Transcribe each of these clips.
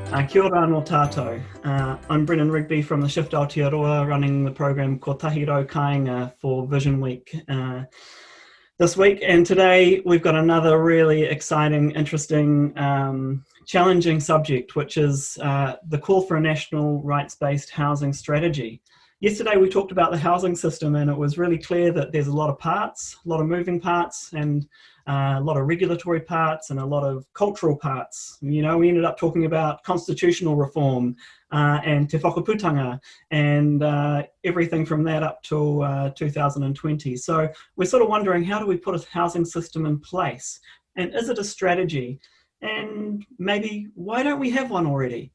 Kia ora no tātou. I'm Brennan Rigby from the Shift Aotearoa, running the program Ko Tahi Rau Kāinga for VisionWeek this week. And today we've got another really exciting, interesting, challenging subject, which is the call for a national rights-based housing strategy. Yesterday we talked about the housing system, and it was really clear that there's a lot of parts, a lot of moving parts, and a lot of regulatory parts and a lot of cultural parts. You know, we ended up talking about constitutional reform and te whakaputanga and everything from that up to 2020. So we're sort of wondering, how do we put a housing system in place? And is it a strategy? And maybe why don't we have one already?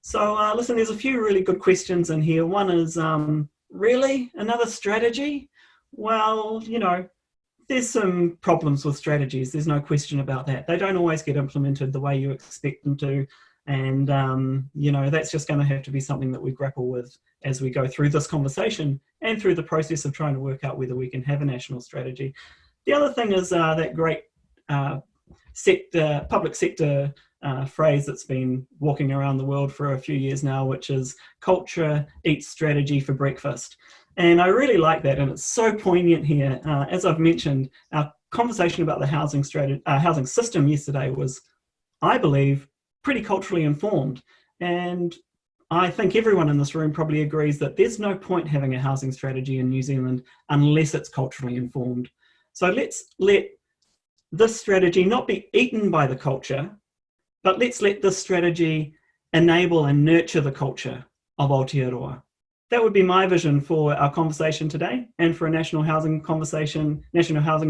So listen, there's a few really good questions in here. One is, really? Another strategy? Well, you know, there's some problems with strategies. There's no question about that. They don't always get implemented the way you expect them to. And, you know, that's just going to have to be something that we grapple with as we go through this conversation and through the process of trying to work out whether we can have a national strategy. The other thing is that great public sector phrase that's been walking around the world for a few years now, which is culture eats strategy for breakfast. And I really like that, and it's so poignant here. As I've mentioned, our conversation about the housing system yesterday was, I believe, pretty culturally informed. And I think everyone in this room probably agrees that there's no point having a housing strategy in New Zealand unless it's culturally informed. So let's let this strategy not be eaten by the culture, but let's let this strategy enable and nurture the culture of Aotearoa. That would be my vision for our conversation today and for a national housing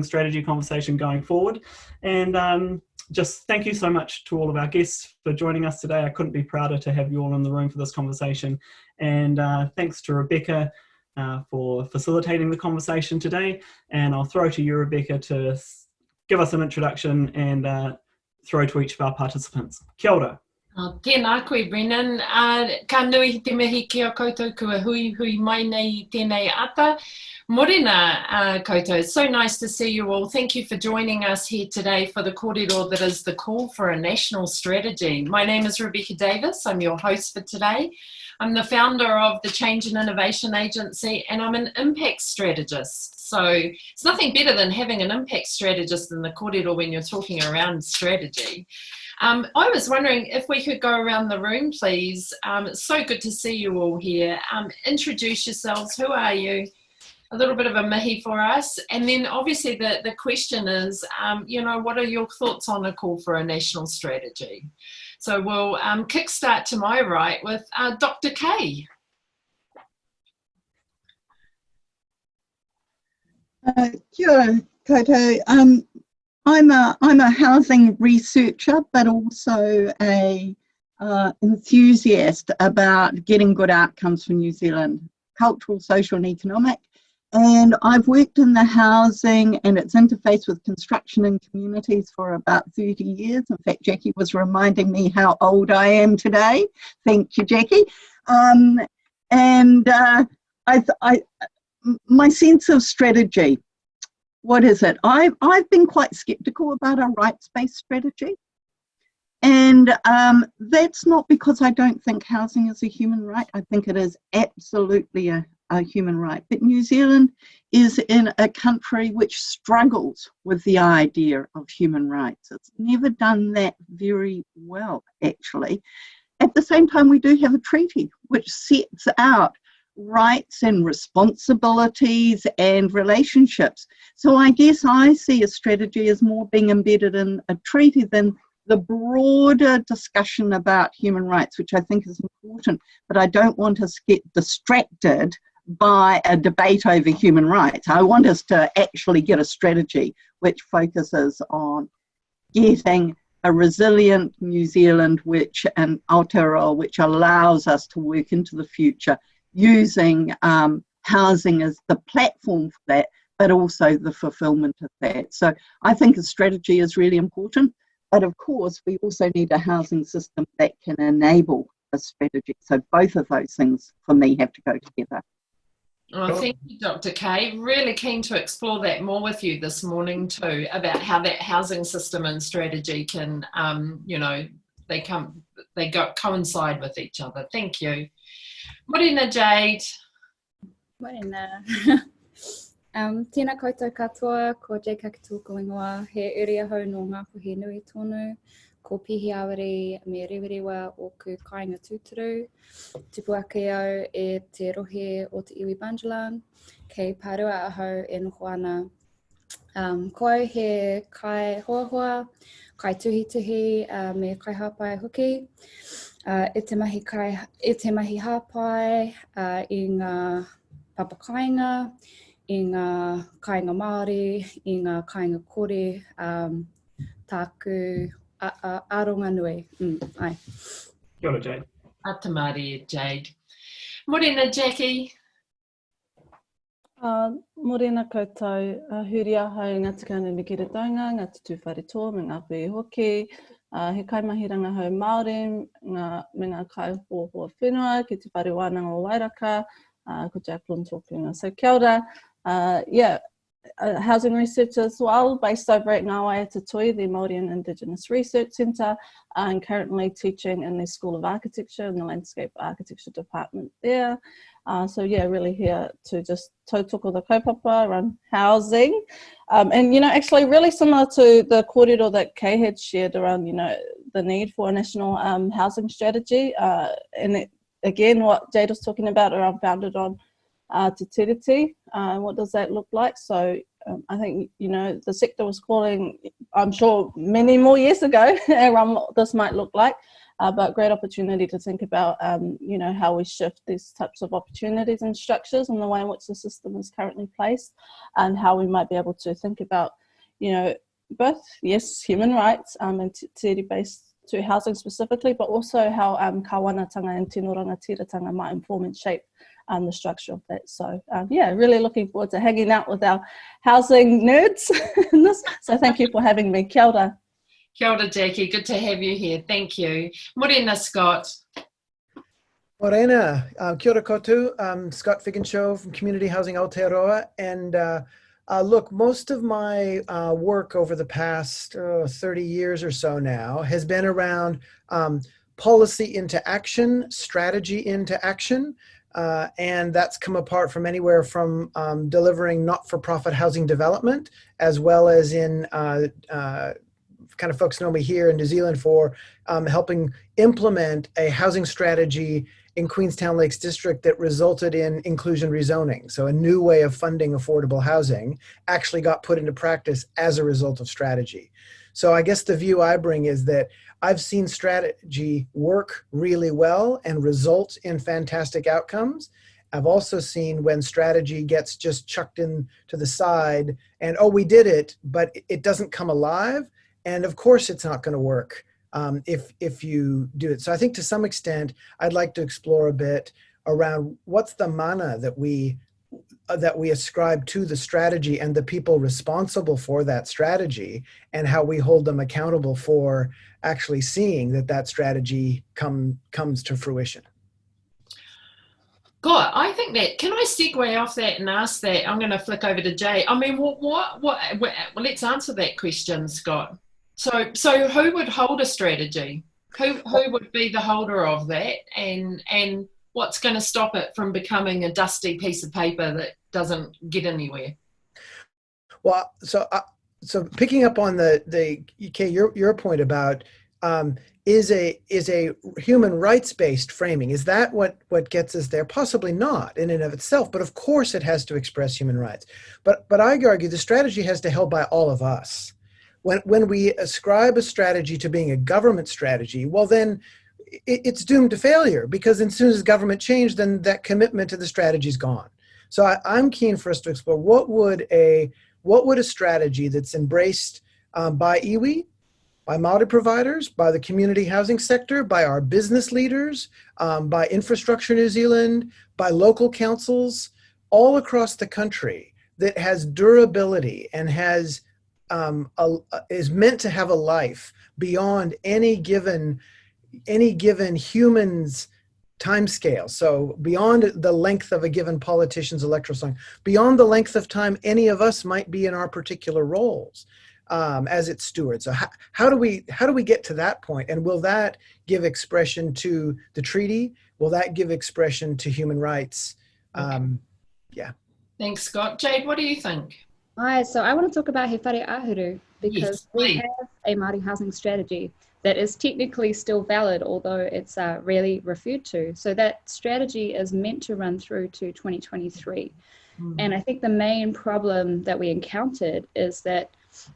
strategy conversation going forward. And just thank you so much to all of our guests for joining us today. I couldn't be prouder to have you all in the room for this conversation. And thanks to Rebecca for facilitating the conversation today. And I'll throw to you, Rebecca, to give us an introduction and throw to each of our participants. Kia ora. Tēnā koe, Brennan. Ka nui te mihi ki a koutou kua hui mai nei tēnei ata. Morena koutou. It's so nice to see you all. Thank you for joining us here today for the kōrero that is the call for a national strategy. My name is Rebecca Davis. I'm your host for today. I'm the founder of the Change and Innovation Agency, and I'm an impact strategist. So it's nothing better than having an impact strategist in the kōrero when you're talking around strategy. I was wondering if we could go around the room, please. It's so good to see you all here. Introduce yourselves. Who are you? A little bit of a mihi for us. And then obviously the question is, you know, what are your thoughts on a call for a national strategy? So we'll kickstart to my right with Dr. K. Kia ora koutou. I'm a housing researcher, but also a enthusiast about getting good outcomes for New Zealand, cultural, social and economic. And I've worked in the housing and its interface with construction and communities for about 30 years. In fact, Jackie was reminding me how old I am today. Thank you, Jackie. My sense of strategy, what is it? I've been quite skeptical about a rights-based strategy. And that's not because I don't think housing is a human right. I think it is absolutely a human right. But New Zealand is in a country which struggles with the idea of human rights. It's never done that very well, actually. At the same time, we do have a treaty which sets out rights and responsibilities and relationships. So I guess I see a strategy as more being embedded in a treaty than the broader discussion about human rights, which I think is important, but I don't want us to get distracted by a debate over human rights. I want us to actually get a strategy which focuses on getting a resilient New Zealand and Aotearoa which allows us to work into the future using housing as the platform for that, but also the fulfillment of that. So I think a strategy is really important, but of course we also need a housing system that can enable a strategy. So both of those things for me have to go together. Oh, thank you, Dr. K. Really keen to explore that more with you this morning too, about how that housing system and strategy can, you know, they coincide with each other. Thank you. Morena Jade. Morena. Tēnā koutou katoa, ko Jade Kakatoa ko ingoa, he uri ahau no ngā puhi nui tonu, ko pihi awari me rewerewa o ku kāinga tūturu. Tupu ake au e te rohe o te iwi Banjalan, kei pārua ahau e noho ana. Koe he kai hoahoa, kai tuhituhi me kai hapai hoki. E te mahi hapai I ngā papakainga, I ngā kāinga Maori, I ngā kāinga kore, tāku aronga nui. Ai. Kia ora, Jade. Atamari, Jade. Morena Jackie. Morena koutou, huri ahau ngā tikana ni ki ratonga, ngā tutu wharetoa, me ngā hui hoki, he kaimahiranga hau Māori, me ngā kai hoa whenua, ki te whare wānanga o Wairaka, ko Jacqueline tōkunga. So kia ora, housing research as well, based over at Ngāwai Tatui, the Māori and Indigenous Research Centre, and currently teaching in the School of Architecture in the Landscape Architecture Department there. So yeah, really here to just tautoko the kaupapa around housing. And, you know, actually really similar to the kōrero that Kay had shared around, you know, the need for a national housing strategy. And again, what Jade was talking about around founded on te tiriti, what does that look like? So I think, you know, the sector was calling, I'm sure many more years ago, around what this might look like, but great opportunity to think about, you know, how we shift these types of opportunities and structures and the way in which the system is currently placed, and how we might be able to think about, you know, both, yes, human rights and tiriti-based to housing specifically, but also how kawanatanga and tino rangatiratanga might inform and shape the structure of that. So yeah, really looking forward to hanging out with our housing nerds in this. So thank you for having me. Kia ora. Kia ora, Jackie. Good to have you here. Thank you. Morena Scott. Morena. Kia ora koutou. I'm Scott Figgenshow from Community Housing Aotearoa. And look, most of my work over the past 30 years or so now has been around policy into action, strategy into action. And that's come apart from anywhere from delivering not-for-profit housing development, as well as in kind of folks know me here in New Zealand for helping implement a housing strategy in Queenstown Lakes District that resulted in inclusion rezoning. So a new way of funding affordable housing actually got put into practice as a result of strategy. So I guess the view I bring is that I've seen strategy work really well and result in fantastic outcomes. I've also seen when strategy gets just chucked in to the side and, oh, we did it, but it doesn't come alive. And of course it's not going to work if you do it. So I think to some extent, I'd like to explore a bit around what's the mana that we ascribe to the strategy and the people responsible for that strategy, and how we hold them accountable for actually seeing that strategy comes to fruition. God, I think that, can I segue off that and ask that? I'm going to flick over to Jay. I mean, well, let's answer that question, Scott. So who would hold a strategy? Who would be the holder of that? And what's going to stop it from becoming a dusty piece of paper that doesn't get anywhere? Well, so picking up on your point about is a human rights based framing, is that what gets us there? Possibly not in and of itself, but of course it has to express human rights. But I argue the strategy has to held by all of us. When we ascribe a strategy to being a government strategy, well then it's doomed to failure, because as soon as government changed, then that commitment to the strategy is gone. So I'm keen for us to explore what would a strategy that's embraced by iwi, by Maori providers, by the community housing sector, by our business leaders, by Infrastructure New Zealand, by local councils all across the country, that has durability and has is meant to have a life beyond any given human's timescale. So beyond the length of a given politician's electoral song, beyond the length of time any of us might be in our particular roles. as its steward. So how do we get to that point? And will that give expression to the treaty? Will that give expression to human rights? Yeah. Thanks, Scott. Jade, what do you think? Hi, so I want to talk about He Whare Ahuru because Yes, we please. have a Māori housing strategy that is technically still valid, although it's rarely referred to. So that strategy is meant to run through to 2023. And I think the main problem that we encountered is that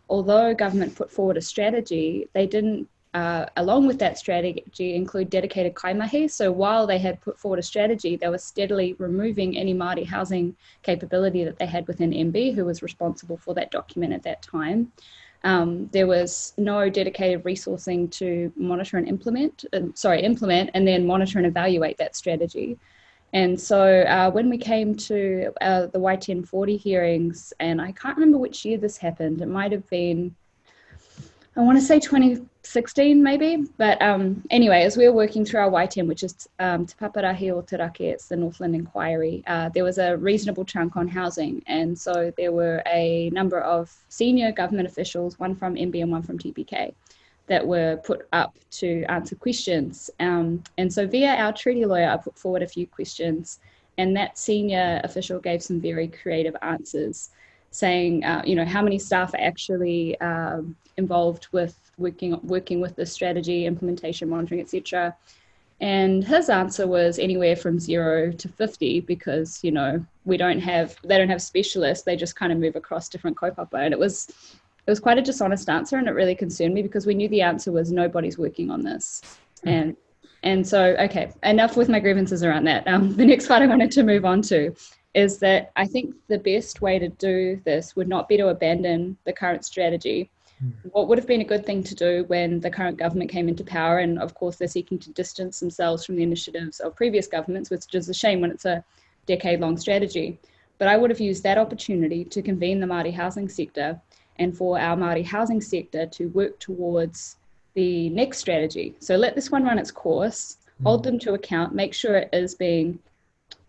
although government put forward a strategy, they didn't, along with that strategy, include dedicated kaimahi. So while they had put forward a strategy, they were steadily removing any Māori housing capability that they had within MB, who was responsible for that document at that time. There was no dedicated resourcing to monitor and implement, and then monitor and evaluate that strategy. And so when we came to the Y1040 hearings, and I can't remember which year this happened, it might have been, I want to say 2016 maybe, but anyway, as we were working through our Y10, which is Te Paparahi o Te Rake, it's the Northland Inquiry, there was a reasonable chunk on housing. And so there were a number of senior government officials, one from MB and one from TPK, that were put up to answer questions. And so via our treaty lawyer, I put forward a few questions, and that senior official gave some very creative answers, saying, how many staff are actually involved with working with the strategy, implementation, monitoring, etc. And his answer was anywhere from 0 to 50, because they don't have specialists, they just kind of move across different kaupapa. And it was quite a dishonest answer, and it really concerned me because we knew the answer was nobody's working on this. And so, okay, enough with my grievances around that. The next part I wanted to move on to is that I think the best way to do this would not be to abandon the current strategy. What would have been a good thing to do when the current government came into power, and of course they're seeking to distance themselves from the initiatives of previous governments, which is a shame when it's a decade-long strategy. But I would have used that opportunity to convene the Māori housing sector and for our Māori housing sector to work towards the next strategy. So let this one run its course, hold them to account, make sure it is being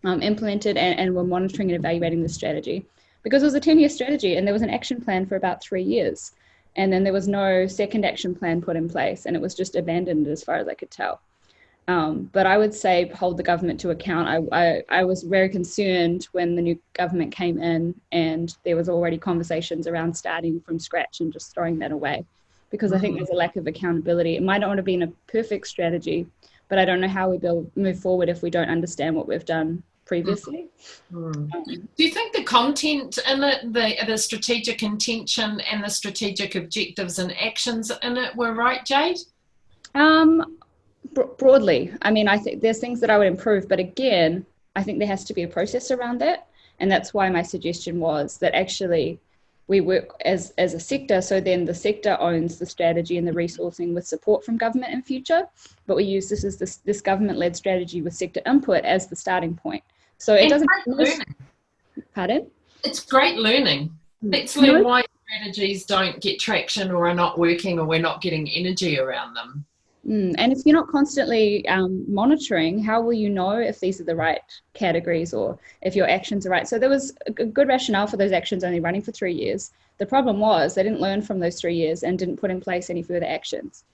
implemented, and we're monitoring and evaluating the strategy. Because it was a 10-year strategy and there was an action plan for about 3 years. And then there was no second action plan put in place, and it was just abandoned as far as I could tell. But I would say hold the government to account. I was very concerned when the new government came in and there was already conversations around starting from scratch and just throwing that away, because I think there's a lack of accountability. It might not have been a perfect strategy, but I don't know how we move forward if we don't understand what we've done previously. Do you think the content in it, the strategic intention and the strategic objectives and actions in it were right, Jade? Broadly, I mean, I think there's things that I would improve, but again, I think there has to be a process around that. And that's why my suggestion was that actually we work as a sector, so then the sector owns the strategy and the resourcing with support from government in future, but we use this government-led strategy with sector input as the starting point. So it doesn't... Pardon? It's great learning. Let's learn why strategies don't get traction or are not working, or we're not getting energy around them. And if you're not constantly monitoring, how will you know if these are the right categories or if your actions are right? So there was a good rationale for those actions only running for 3 years. The problem was they didn't learn from those 3 years and didn't put in place any further actions.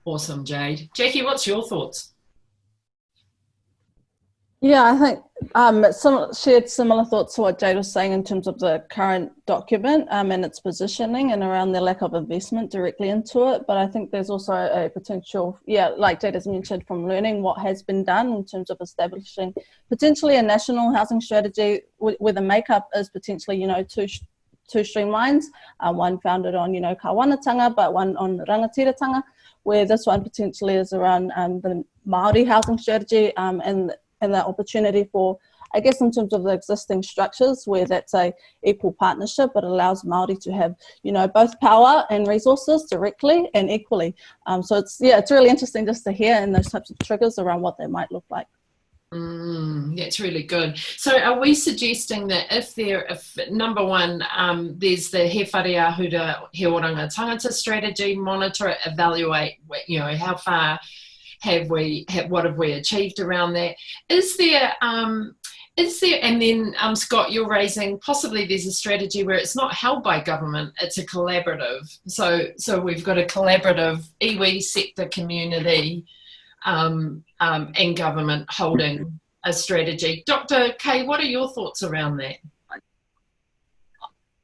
Awesome, Jade. Jackie, what's your thoughts? Yeah, I think shared similar thoughts to what Jade was saying in terms of the current document and its positioning and around the lack of investment directly into it. But I think there's also a potential, like Jade has mentioned, from learning what has been done in terms of establishing potentially a national housing strategy where the makeup is potentially, two streamlines, one founded on, kawanatanga, but one on rangatiratanga, where this one potentially is around the Maori housing strategy and the opportunity for, I guess, in terms of the existing structures where that's a equal partnership, but allows Māori to have, both power and resources directly and equally. So it's really interesting just to hear and those types of triggers around what they might look like. That's really good. So are we suggesting that if number one, there's the He Whare Ahuru He Oranga Tangata strategy, monitor it, evaluate, how far what have we achieved around that? Is there Is there, and then Scott, you're raising possibly there's a strategy where it's not held by government, it's a collaborative. So we've got a collaborative iwi sector community and government holding a strategy. Dr. Kay, what are your thoughts around that?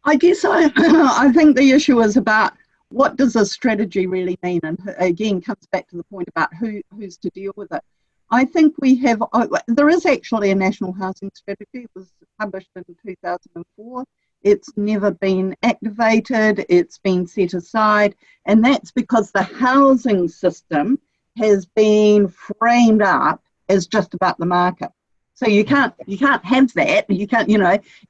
I guess I think the issue is about what does a strategy really mean, and again comes back to the point about who's to deal with it. I think we have, there is actually a national housing strategy. It was published in 2004. It's never been activated, it's been set aside, and that's because the housing system has been framed up as just about the market. So you can't have that. You can't,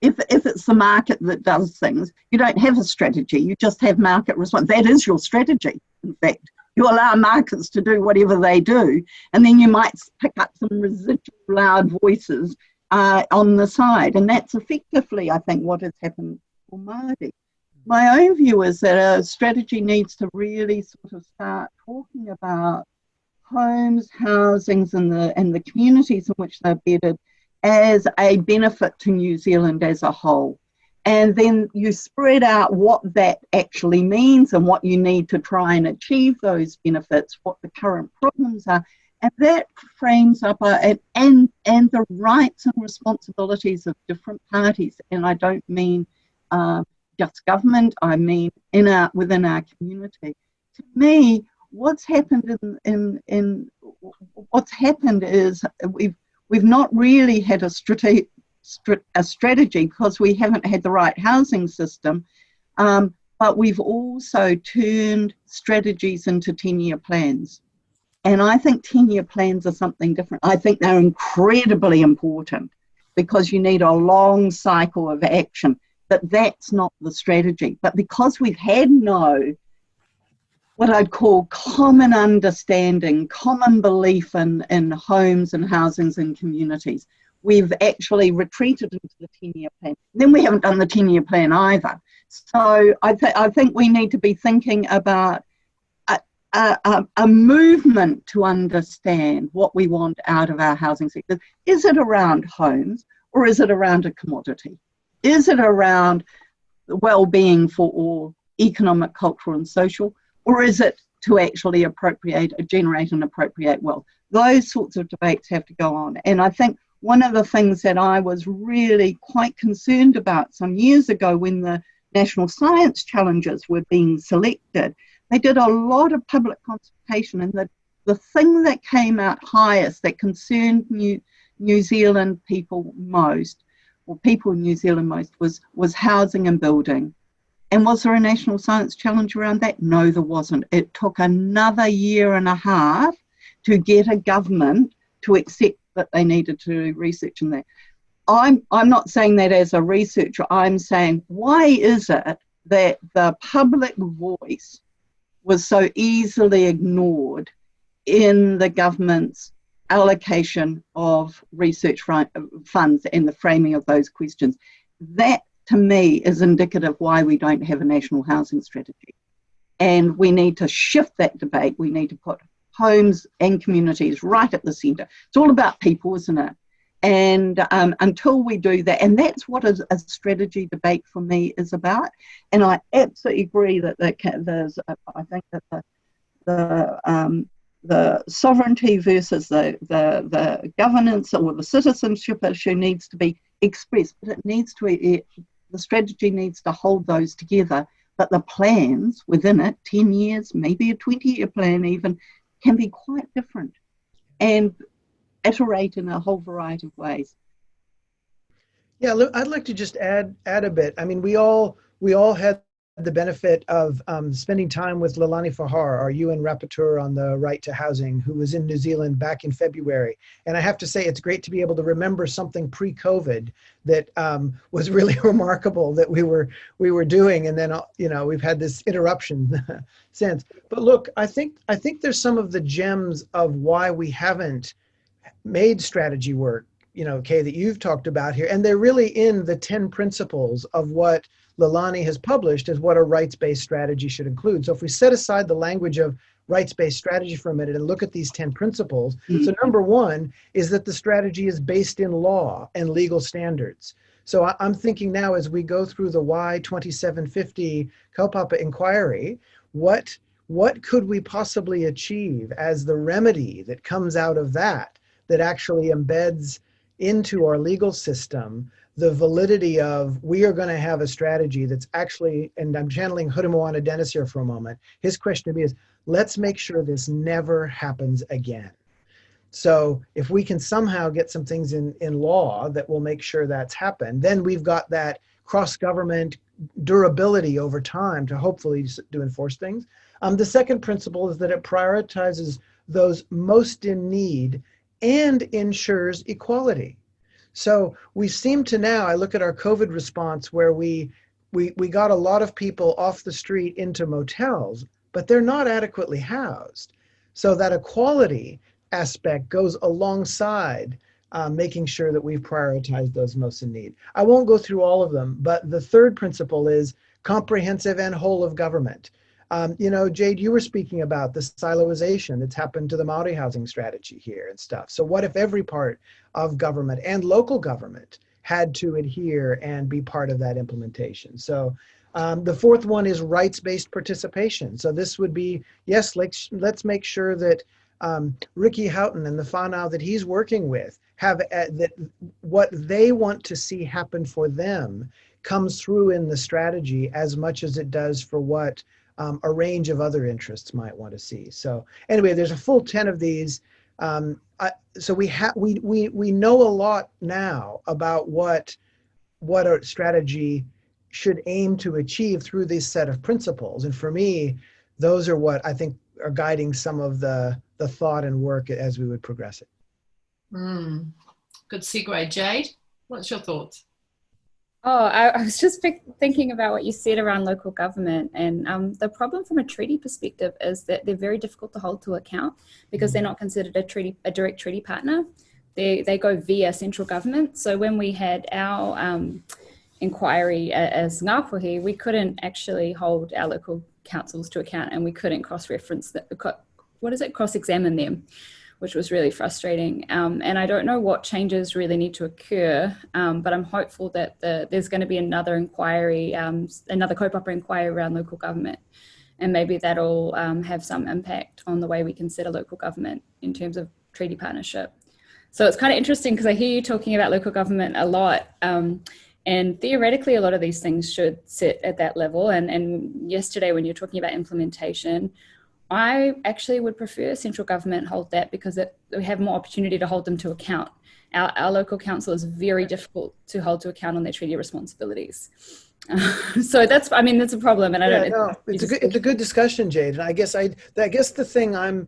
if it's the market that does things, you don't have a strategy. You just have market response. That is your strategy, in fact. You allow markets to do whatever they do, and then you might pick up some residual loud voices on the side. And that's effectively, I think, what has happened for Māori. My own view is that a strategy needs to really sort of start talking about homes, housings, and the communities in which they're bedded as a benefit to New Zealand as a whole. And then you spread out what that actually means and what you need to try and achieve those benefits, what the current problems are. And that frames up and the rights and responsibilities of different parties. And I don't mean just government, I mean within our community. To me, what's happened is we've not really had a strategy because we haven't had the right housing system, but we've also turned strategies into 10-year plans. And I think 10-year plans are something different. I think they're incredibly important because you need a long cycle of action, but that's not the strategy. But because we've had no what I'd call common understanding, common belief in homes and housings and communities, we've actually retreated into the 10-year plan. Then we haven't done the 10-year plan either. So I think we need to be thinking about a movement to understand what we want out of our housing sector. Is it around homes or is it around a commodity? Is it around well-being for all, economic, cultural and social? Or is it to actually generate and appropriate wealth? Those sorts of debates have to go on. And I think one of the things that I was really quite concerned about some years ago when the National Science Challenges were being selected, they did a lot of public consultation, and the thing that came out highest that concerned New Zealand people most, or people in New Zealand most, was housing and building. And was there a National Science Challenge around that? No, there wasn't. It took another year and a half to get a government to accept that they needed to do research in that. I'm not saying that as a researcher. I'm saying, why is it that the public voice was so easily ignored in the government's allocation of research funds and the framing of those questions? That, to me, is indicative why we don't have a national housing strategy. And we need to shift that debate. We need to put homes and communities right at the centre. It's all about people, isn't it? And until we do that, and that's what a strategy debate for me is about. And I absolutely agree that there's, I think that the sovereignty versus the governance or the citizenship issue needs to be expressed, but it needs to the strategy needs to hold those together. But the plans within it, 10 years, maybe a 20-year plan even, can be quite different and iterate in a whole variety of ways. Yeah, I'd like to just add a bit. I mean, we all had the benefit of spending time with Leilani Fahar, our UN rapporteur on the right to housing, who was in New Zealand back in February. And I have to say, it's great to be able to remember something pre-COVID that was really remarkable that we were doing. And then, we've had this interruption since. But look, I think there's some of the gems of why we haven't made strategy work, Kay, that you've talked about here. And they're really in the 10 principles of what Leilani has published as what a rights-based strategy should include. So if we set aside the language of rights-based strategy for a minute and look at these 10 principles. So number one is that the strategy is based in law and legal standards. So I'm thinking now, as we go through the Y2750 Kaupapa inquiry, what could we possibly achieve as the remedy that comes out of that actually embeds into our legal system the validity of, we are going to have a strategy that's actually, and I'm channeling Hudamoana Dennis here for a moment. His question to me is, let's make sure this never happens again. So if we can somehow get some things in law that will make sure that's happened, then we've got that cross-government durability over time to hopefully to enforce things. The second principle is that it prioritizes those most in need and ensures equality. So we seem to now, I look at our COVID response where we got a lot of people off the street into motels, but they're not adequately housed. So that equality aspect goes alongside making sure that we've prioritized those most in need. I won't go through all of them, but the third principle is comprehensive and whole of government. You know, Jade, you were speaking about the siloization that's happened to the Maori housing strategy here and stuff. So what if every part of government and local government had to adhere and be part of that implementation? So the fourth one is rights-based participation. So this would be, yes, let's make sure that Ricky Houghton and the whānau that he's working with have that what they want to see happen for them comes through in the strategy as much as it does for what a range of other interests might want to see. So anyway, there's a full 10 of these. So we know a lot now about what a strategy should aim to achieve through this set of principles. And for me, those are what I think are guiding some of the thought and work as we would progress it. Good segue. Jade, what's your thoughts? Oh, I was just thinking about what you said around local government, and the problem from a treaty perspective is that they're very difficult to hold to account because they're not considered a direct treaty partner. They go via central government. So when we had our inquiry as Ngāpuhi, we couldn't actually hold our local councils to account, and we couldn't cross-examine them, which was really frustrating. And I don't know what changes really need to occur, but I'm hopeful that there's going to be another inquiry, another kaupapa inquiry around local government. And maybe that'll have some impact on the way we consider local government in terms of treaty partnership. So it's kind of interesting because I hear you talking about local government a lot. And theoretically, a lot of these things should sit at that level. And yesterday when you're talking about implementation, I actually would prefer central government hold that because we have more opportunity to hold them to account. Our local council is very difficult to hold to account on their treaty responsibilities. So that's a problem. And I don't know. It's a good discussion, Jade. And I guess the thing I'm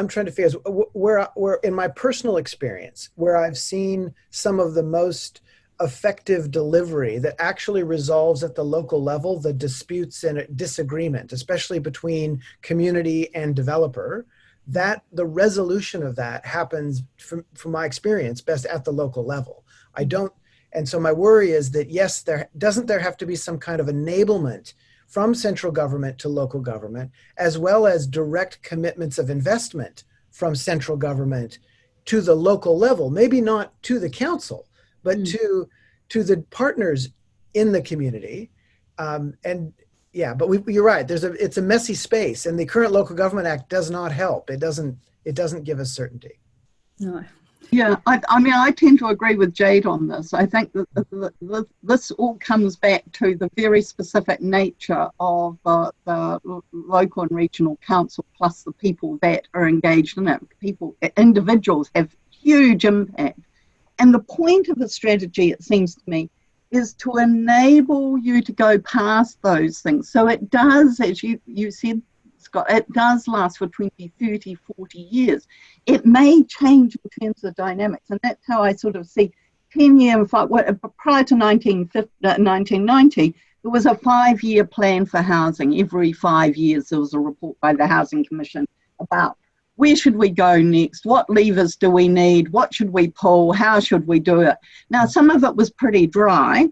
trying to figure is where in my personal experience, where I've seen some of the most effective delivery that actually resolves at the local level the disputes and disagreement, especially between community and developer, that the resolution of that happens from my experience best at the local level. And so my worry is that yes, there have to be some kind of enablement from central government to local government, as well as direct commitments of investment from central government to the local level, maybe not to the council, but to the partners in the community. But you're right. It's a messy space, and the current Local Government Act does not help. It doesn't give us certainty. No. Yeah, I tend to agree with Jade on this. I think that this all comes back to the very specific nature of the local and regional council plus the people that are engaged in it. Individuals have huge impact. And the point of a strategy, it seems to me, is to enable you to go past those things. So it does, as you said, Scott, it does last for 20, 30, 40 years. It may change in terms of dynamics. And that's how I sort of see 10 years, prior to 1990, there was a 5-year plan for housing. Every 5 years, there was a report by the Housing Commission about where should we go next? What levers do we need? What should we pull? How should we do it? Now, some of it was pretty dry,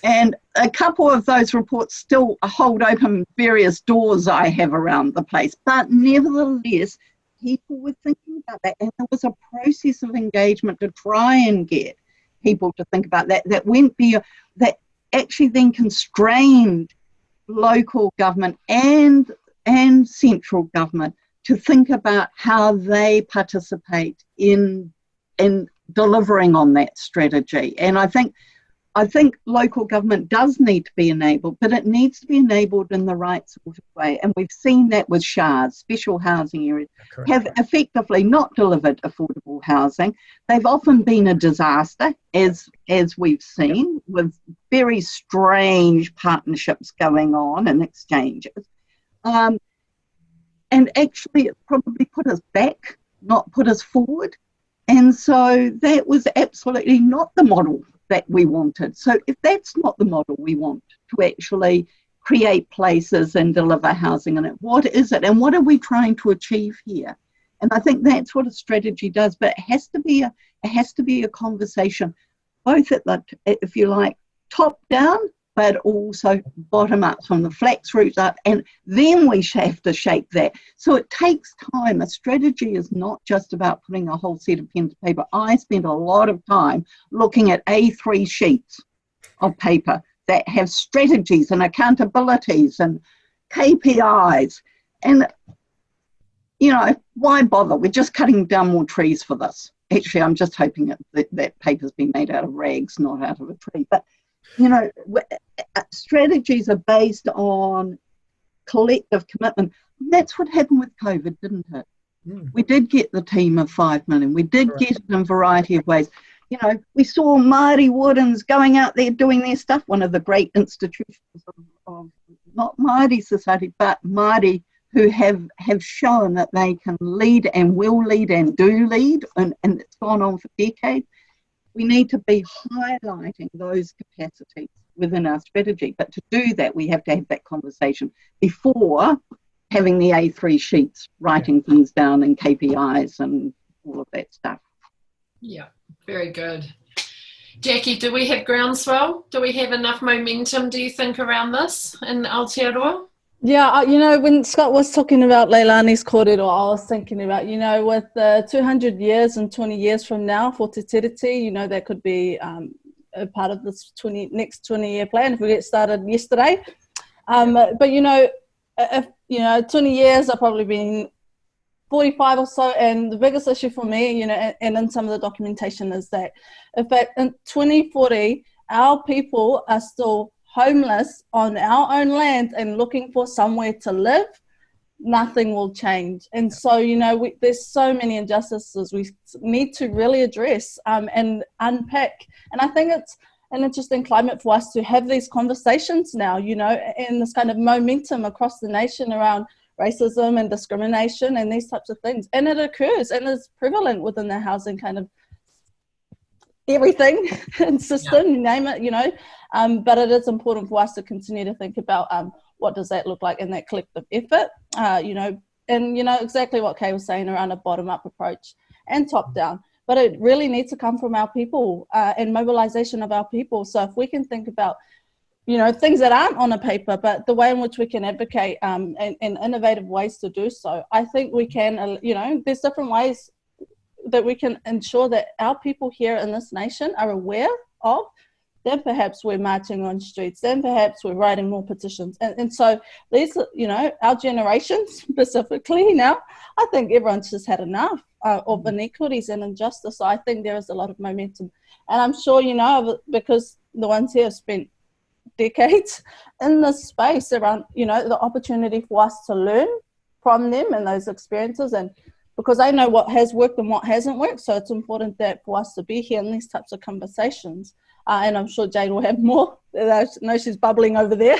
And a couple of those reports still hold open various doors I have around the place. But nevertheless, people were thinking about that. And there was a process of engagement to try and get people to think about that, that actually then constrained local government and central government to think about how they participate in delivering on that strategy. And I think local government does need to be enabled, but it needs to be enabled in the right sort of way. And we've seen that with SHARs, special housing areas, have effectively not delivered affordable housing. They've often been a disaster, as we've seen, with very strange partnerships going on and exchanges. And actually, it probably put us back, not put us forward. And so that was absolutely not the model that we wanted. So if that's not the model we want to actually create places and deliver housing in it, what is it? And what are we trying to achieve here? And I think that's what a strategy does, but it has to be a conversation, both at the, if you like, top down, but also bottom up, from the flax roots up, and then we have to shape that. So it takes time. A strategy is not just about putting a whole set of pen to paper. I spend a lot of time looking at A3 sheets of paper that have strategies and accountabilities and KPIs. And, you know, why bother? We're just cutting down more trees for this. Actually, I'm just hoping that paper's been made out of rags, not out of a tree. But, you know, strategies are based on collective commitment. That's what happened with COVID, didn't it? We did get the team of 5 million. We did get it in a variety of ways. You know, we saw Maori Wardens going out there doing their stuff, one of the great institutions of not Maori society, but Maori, who have shown that they can lead and will lead and do lead, and it's gone on for decades. We need to be highlighting those capacities within our strategy. But to do that, we have to have that conversation before having the A3 sheets, writing things down and KPIs and all of that stuff. Yeah, very good. Jackie, do we have groundswell? Do we have enough momentum, do you think, around this in Aotearoa? Yeah, you know, when Scott was talking about Leilani's kōrero, I was thinking about, you know, with 200 years and 20 years from now for Te Tiriti, you know, that could be a part of this next 20-year plan if we get started yesterday. But, you know, if, you know, 20 years, I've probably been 45 or so, and the biggest issue for me, you know, and in some of the documentation is that if in 2040, our people are still homeless on our own land and looking for somewhere to live, nothing will change. And so, you know, there's so many injustices we need to really address and unpack. And I think it's an interesting climate for us to have these conversations now, you know, and this kind of momentum across the nation around racism and discrimination and these types of things. And it occurs and is prevalent within the housing kind of everything and system, you name it, you know. But it is important for us to continue to think about what does that look like in that collective effort, you know, and, you know, exactly what Kay was saying around a bottom-up approach and top-down. But it really needs to come from our people and mobilization of our people. So if we can think about, you know, things that aren't on a paper, but the way in which we can advocate and innovative ways to do so, I think we can, you know, there's different ways that we can ensure that our people here in this nation are aware of. Then perhaps we're marching on streets, then perhaps we're writing more petitions. And so these, you know, our generation specifically now, I think everyone's just had enough of inequities and injustice. So I think there is a lot of momentum. And I'm sure, you know, because the ones here have spent decades in this space around, you know, the opportunity for us to learn from them and those experiences, and because I know what has worked and what hasn't worked. So it's important that for us to be here in these types of conversations. And I'm sure Jade will have more. I know she's bubbling over there.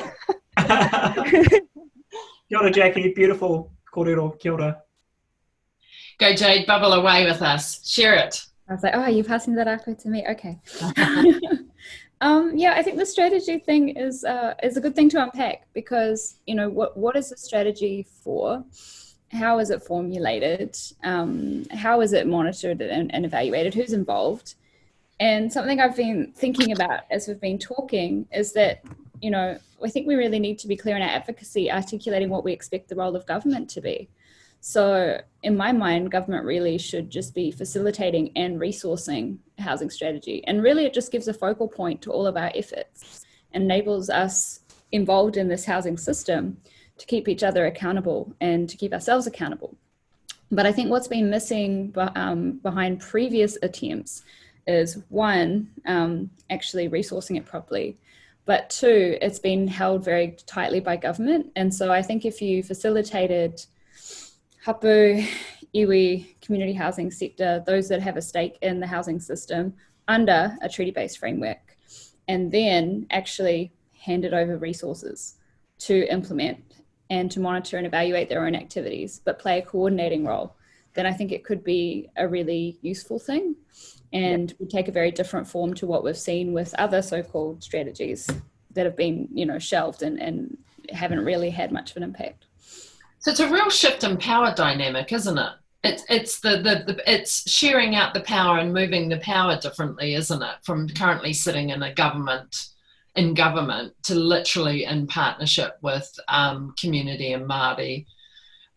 Kia ora, Jackie. Beautiful. Kōrero. Kia ora. Go, Jade. Bubble away with us. Share it. I was like, oh, you're passing that after to me. Okay. Yeah, I think the strategy thing is a good thing to unpack, because, you know, what is the strategy for? How is it formulated? How is it monitored and evaluated? Who's involved? And something I've been thinking about as we've been talking is that, you know, I think we really need to be clear in our advocacy, articulating what we expect the role of government to be. So in my mind, government really should just be facilitating and resourcing housing strategy. And really it just gives a focal point to all of our efforts and enables us involved in this housing system to keep each other accountable and to keep ourselves accountable. But I think what's been missing behind previous attempts is one, actually resourcing it properly, but two, it's been held very tightly by government. And so I think if you facilitated hapu, iwi, community housing sector, those that have a stake in the housing system under a treaty-based framework, and then actually handed over resources to implement and to monitor and evaluate their own activities, but play a coordinating role, then I think it could be a really useful thing and would take a very different form to what we've seen with other so-called strategies that have been, you know, shelved and haven't really had much of an impact. So it's a real shift in power dynamic, isn't it? It's sharing out the power and moving the power differently, isn't it? From currently sitting in government to literally in partnership with community and Maori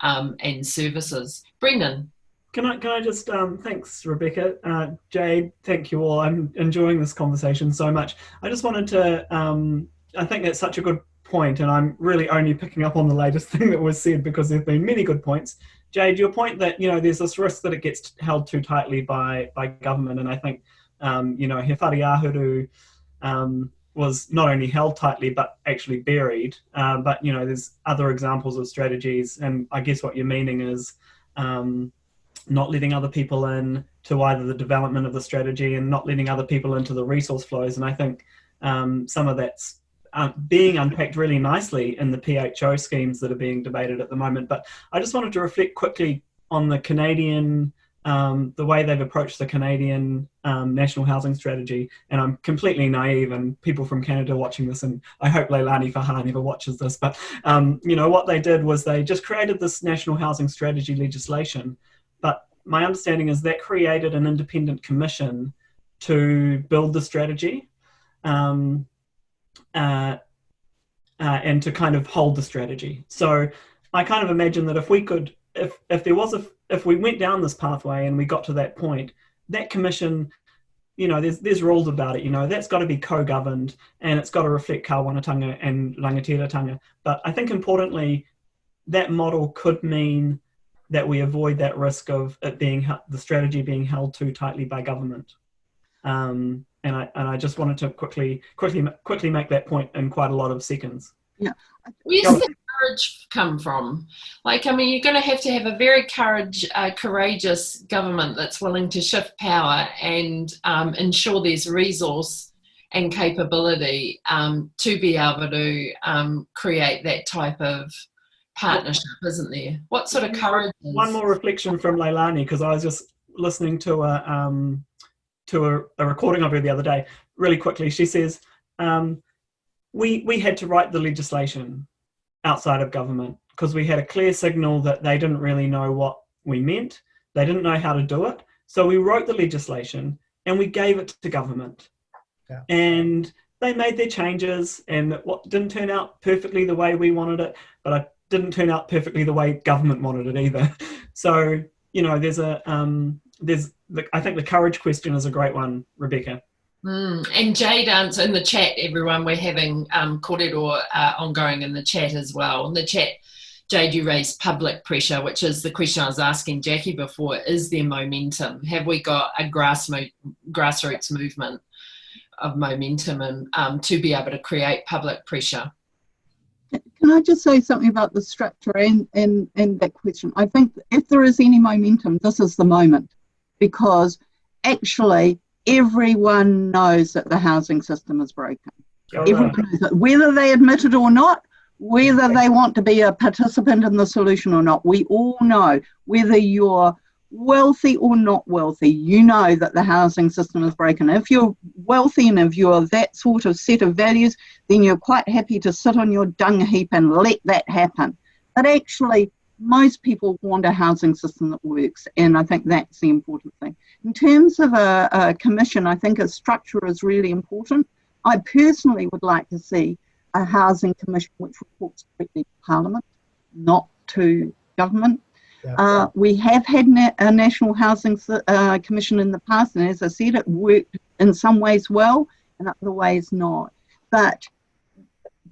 and services. Brendan. Can I just, thanks Rebecca, Jade, thank you all. I'm enjoying this conversation so much. I just wanted to, I think that's such a good point, and I'm really only picking up on the latest thing that was said because there've been many good points. Jade, your point that, you know, there's this risk that it gets held too tightly by government, and I think, you know, He Whare Ahuru was not only held tightly but actually buried, but, you know, there's other examples of strategies, and I guess what you're meaning is not letting other people in to either the development of the strategy and not letting other people into the resource flows, and I think some of that's being unpacked really nicely in the PHO schemes that are being debated at the moment. But I just wanted to reflect quickly on the Canadian, the way they've approached the Canadian National Housing Strategy. And I'm completely naive, and people from Canada watching this, and I hope Leilani Whaha never watches this, but you know, what they did was they just created this National Housing Strategy legislation. But my understanding is that created an independent commission to build the strategy. And to kind of hold the strategy. So I kind of imagine that if we could, if we went down this pathway and we got to that point, that commission, you know, there's rules about it, you know, that's got to be co-governed and it's got to reflect Kawanatanga and Rangatiratanga. But I think importantly, that model could mean that we avoid that risk of it being, the strategy being held too tightly by government. And I just wanted to quickly make that point in quite a lot of seconds. Yeah. Where's the courage come from? Like, I mean, you're going to have a very courageous government that's willing to shift power and ensure there's resource and capability to be able to create that type of partnership, isn't there? What sort of courage? One more reflection from Leilani, because I was just listening to a recording of her the other day. Really quickly, she says, we had to write the legislation outside of government because we had a clear signal that they didn't really know what we meant. They didn't know how to do it. So we wrote the legislation and we gave it to government. Yeah. And they made their changes, and what didn't turn out perfectly the way we wanted it, but it didn't turn out perfectly the way government wanted it either. So, you know, I think the courage question is a great one, Rebecca. And Jade answered in the chat, everyone, we're having kōrero ongoing in the chat as well. In the chat, Jade, you raised public pressure, which is the question I was asking Jackie before. Is there momentum? Have we got a grassroots movement of momentum and to be able to create public pressure? Can I just say something about the structure and that question? I think if there is any momentum, this is the moment, because actually everyone knows that the housing system is broken. Everyone knows that, whether they admit it or not, whether they want to be a participant in the solution or not. We all know, whether you're wealthy or not wealthy, you know that the housing system is broken. If you're wealthy and if you're that sort of set of values, then you're quite happy to sit on your dung heap and let that happen. But actually, most people want a housing system that works, and I think that's the important thing. In terms of a commission, I think a structure is really important. I personally would like to see a housing commission which reports directly to Parliament, not to government. Yeah. We have had a National Housing Commission in the past, and as I said, it worked in some ways well, and other ways not. But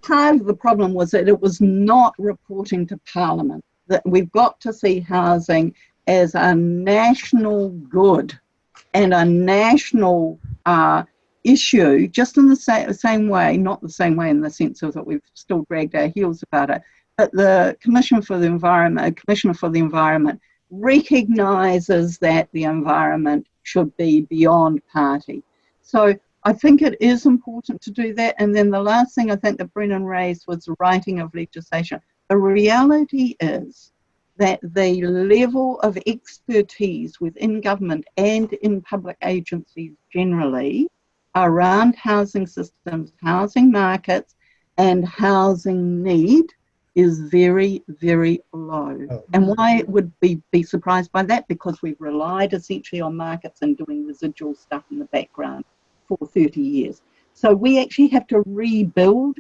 part of the problem was that it was not reporting to Parliament. That we've got to see housing as a national good and a national issue, just in the same way, not the same way in the sense of that we've still dragged our heels about it, but the Commissioner for the Environment recognises that the environment should be beyond party. So I think it is important to do that. And then the last thing I think that Brennan raised was the writing of legislation. The reality is that the level of expertise within government and in public agencies generally around housing systems, housing markets, and housing need is very, very low. And why would we be surprised by that? Because we've relied essentially on markets and doing residual stuff in the background for 30 years. So we actually have to rebuild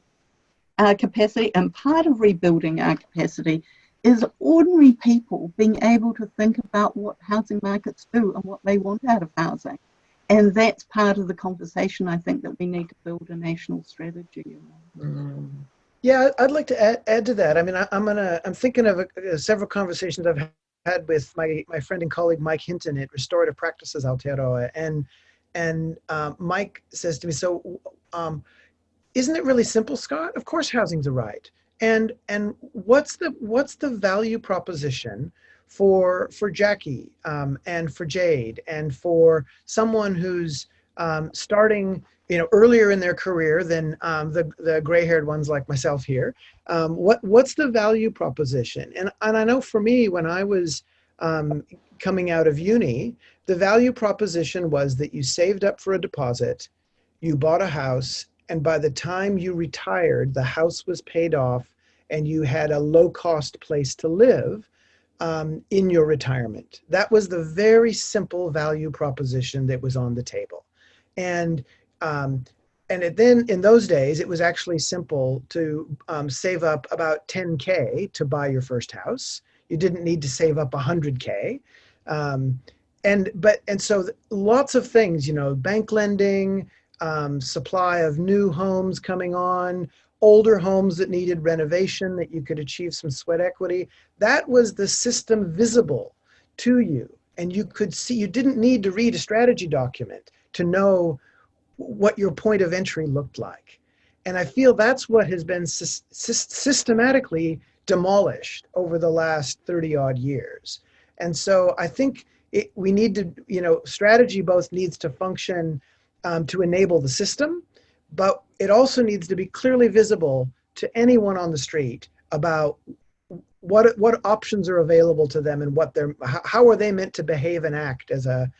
our capacity, and part of rebuilding our capacity is ordinary people being able to think about what housing markets do and what they want out of housing. And that's part of the conversation I think that we need to build a national strategy around. Yeah, I'd like to add to that. I mean, I'm thinking of several conversations I've had with my friend and colleague Mike Hinton at Restorative Practices Aotearoa, and Mike says to me, "So, isn't it really simple, Scott? Of course, housing's a right. And what's the value proposition for Jackie and for Jade and for someone who's starting, earlier in their career than the gray-haired ones like myself here? What's the value proposition? And I know for me, when I was coming out of uni, the value proposition was that you saved up for a deposit, you bought a house, and by the time you retired, the house was paid off and you had a low-cost place to live in your retirement. That was the very simple value proposition that was on the table. And then in those days, it was actually simple to save up about 10K to buy your first house. You didn't need to save up 100K. And so lots of things, bank lending, supply of new homes coming on, older homes that needed renovation that you could achieve some sweat equity. That was the system visible to you. And you could see, you didn't need to read a strategy document to know what your point of entry looked like. And I feel that's what has been systematically demolished over the last 30 odd years. And so I think we need to, strategy both needs to function to enable the system, but it also needs to be clearly visible to anyone on the street about what options are available to them and how are they meant to behave and act as a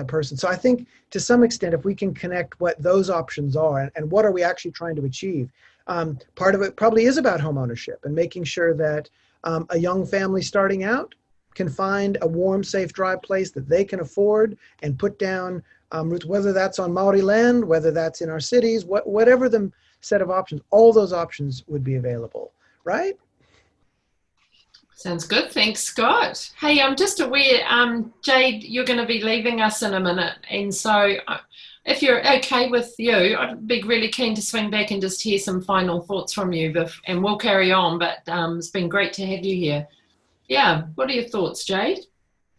person. So I think to some extent, if we can connect what those options are and what are we actually trying to achieve, part of it probably is about home ownership and making sure that a young family starting out can find a warm, safe, dry place that they can afford and put down roots, whether that's on Maori land, whether that's in our cities, whatever the set of options, all those options would be available, right? Sounds good. Thanks, Scott. Hey, I'm just aware, Jade, you're going to be leaving us in a minute. And so if you're okay with you, I'd be really keen to swing back and just hear some final thoughts from you, and we'll carry on. But it's been great to have you here. Yeah, what are your thoughts, Jade?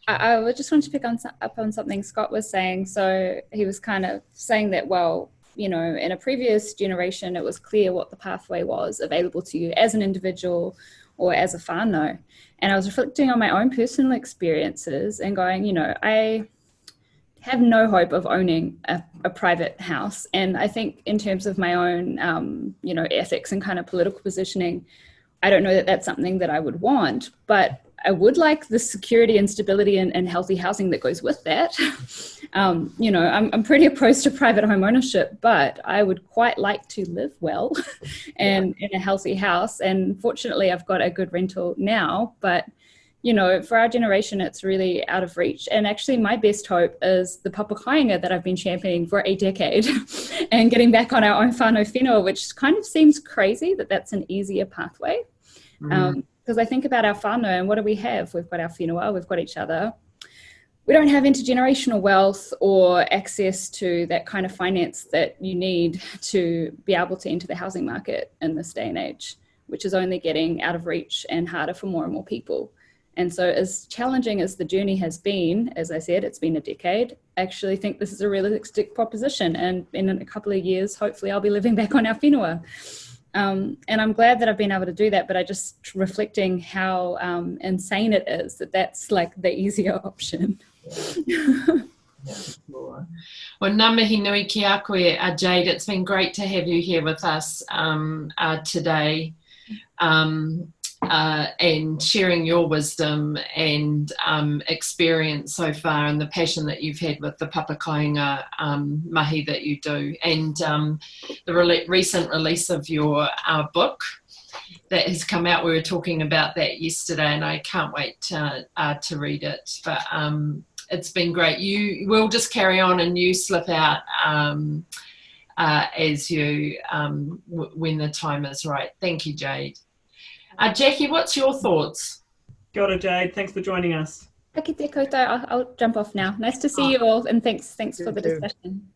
I just wanted to pick up on something Scott was saying. So he was kind of saying that, well, in a previous generation, it was clear what the pathway was available to you as an individual or as a whānau. And I was reflecting on my own personal experiences and going, I have no hope of owning a private house. And I think in terms of my own, ethics and kind of political positioning, I don't know that that's something that I would want, but I would like the security and stability and healthy housing that goes with that. You know, I'm pretty opposed to private home ownership, but I would quite like to live well and in a healthy house. And fortunately, I've got a good rental now, but you know, for our generation, it's really out of reach. And actually, my best hope is the papa kāinga that I've been championing for a decade and getting back on our own whānau whenua, which kind of seems crazy that that's an easier pathway. Because I think about our whānau and what do we have? We've got our whenua, we've got each other. We don't have intergenerational wealth or access to that kind of finance that you need to be able to enter the housing market in this day and age, which is only getting out of reach and harder for more and more people. And so as challenging as the journey has been, as I said, it's been a decade, I actually think this is a realistic proposition. And in a couple of years, hopefully I'll be living back on our whenua. And I'm glad that I've been able to do that, but I just reflecting how insane it is that that's like the easier option. Well, ngā mihi nui ki a koe, Jade. It's been great to have you here with us today. And sharing your wisdom and experience so far and the passion that you've had with the papa kāinga mahi that you do, and the recent release of your book that has come out. We were talking about that yesterday and I can't wait to read it, but it's been great. We'll just carry on and you slip out as you when the time is right. Thank you, Jade. Jackie, what's your thoughts? Kia ora, Jade. Thanks for joining us. Ka kite koutou. I'll jump off now. Nice to see you all, and thanks for the discussion.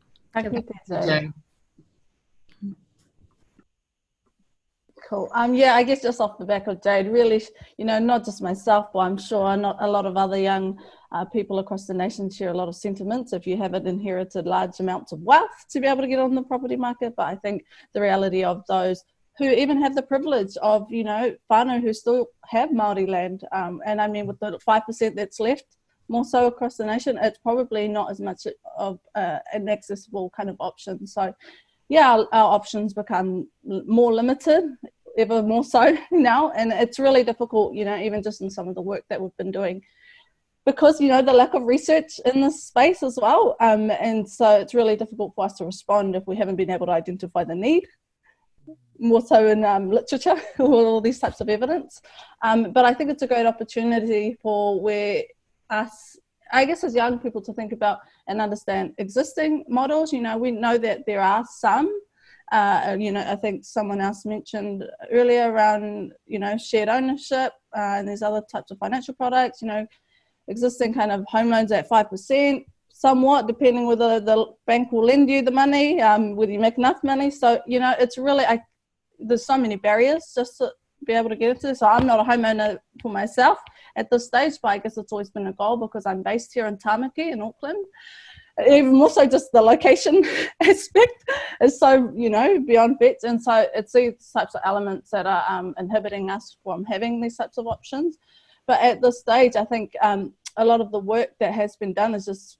Cool. Yeah, I guess just off the back of Jade, really, you know, not just myself, but I'm sure not a lot of other young people across the nation share a lot of sentiments. If you haven't inherited large amounts of wealth to be able to get on the property market, but I think the reality of those who even have the privilege of, you know, whānau who still have Maori land. And I mean, with the 5% that's left, more so across the nation, it's probably not as much of an accessible kind of option. So, yeah, our options become more limited, ever more so now. And it's really difficult, you know, even just in some of the work that we've been doing, because, you know, the lack of research in this space as well. And so it's really difficult for us to respond if we haven't been able to identify the need, more so in literature with all these types of evidence. But I think it's a great opportunity for us, I guess, as young people to think about and understand existing models. You know, we know that there are some, you know, I think someone else mentioned earlier around, you know, shared ownership and there's other types of financial products, you know, existing kind of home loans at 5%, somewhat depending whether the bank will lend you the money, whether you make enough money. So, you know, it's really, there's so many barriers just to be able to get into this. So I'm not a homeowner for myself at this stage, but I guess it's always been a goal because I'm based here in Tamaki in Auckland. Even more so just the location aspect is so, you know, beyond bets. And so it's these types of elements that are inhibiting us from having these types of options. But at this stage, I think a lot of the work that has been done is just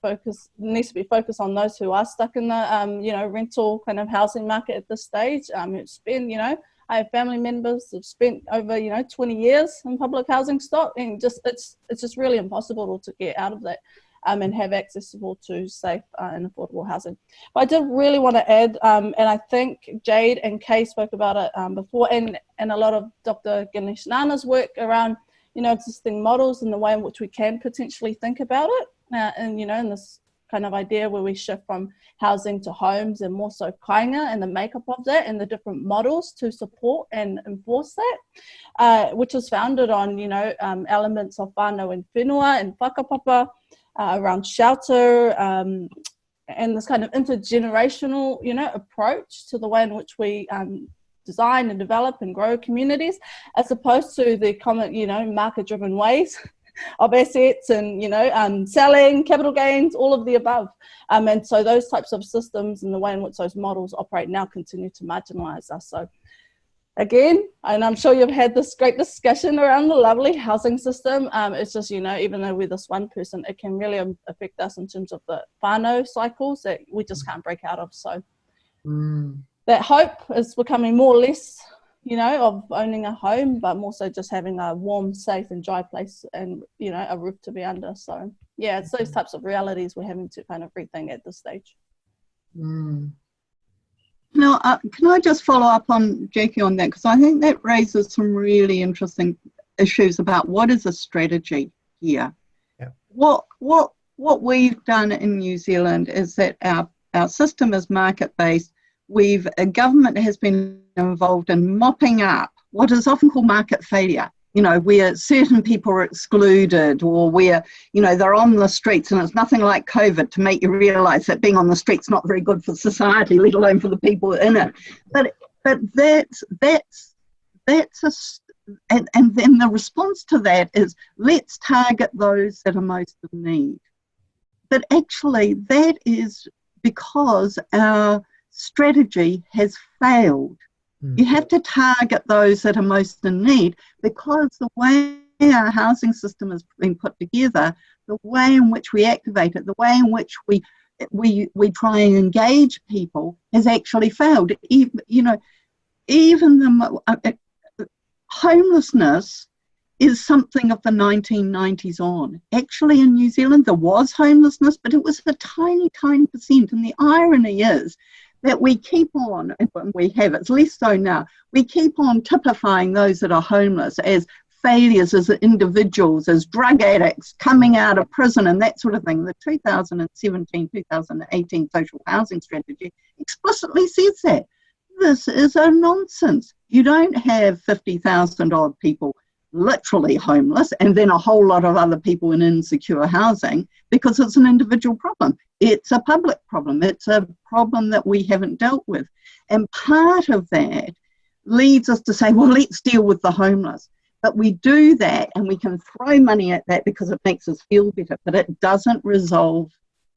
needs to be focused on those who are stuck in the, you know, rental kind of housing market at this stage. It's been, you know, I have family members who've spent over, you know, 20 years in public housing stock, and just it's just really impossible to get out of that and have accessible to safe and affordable housing. But I did really want to add, and I think Jade and Kay spoke about it before, and a lot of Dr. Ganesh Nana's work around, you know, existing models and the way in which we can potentially think about it. And, you know, in this kind of idea where we shift from housing to homes and more so kāinga and the makeup of that and the different models to support and enforce that, which is founded on, you know, elements of whānau and whenua and whakapapa around shelter and this kind of intergenerational, you know, approach to the way in which we design and develop and grow communities, as opposed to the common, you know, market-driven ways of assets and, you know, selling, capital gains, all of the above. And so those types of systems and the way in which those models operate now continue to marginalise us. So again, and I'm sure you've had this great discussion around the lovely housing system. It's just, you know, even though we're this one person, it can really affect us in terms of the whānau cycles that we just can't break out of. So that hope is becoming more or less you know, of owning a home, but more so just having a warm, safe and dry place and, you know, a roof to be under. So yeah, it's those types of realities we're having to kind of rethink at this stage. Now, can I just follow up on Jackie on that? Because I think that raises some really interesting issues about what is a strategy here. Yeah. What we've done in New Zealand is that our system is market-based. Government has been involved in mopping up what is often called market failure, you know, where certain people are excluded or where, you know, they're on the streets, and it's nothing like COVID to make you realise that being on the street's not very good for society, let alone for the people in it. But that's and then the response to that is, let's target those that are most in need. But actually that is because our strategy has failed. You have to target those that are most in need, because the way our housing system has been put together, the way in which we activate it, the way in which we try and engage people has actually failed. Even the homelessness is something of the 1990s on. Actually, in New Zealand, there was homelessness, but it was a tiny, tiny percent. And the irony is that we keep on, and we have, it's less so now, we keep on typifying those that are homeless as failures, as individuals, as drug addicts coming out of prison and that sort of thing. The 2017-2018 social housing strategy explicitly says that. This is a nonsense. You don't have 50,000 odd people literally homeless and then a whole lot of other people in insecure housing, because it's an individual problem. It's a public problem. It's a problem that we haven't dealt with. And part of that leads us to say, well, let's deal with the homeless. But we do that and we can throw money at that because it makes us feel better, but it doesn't resolve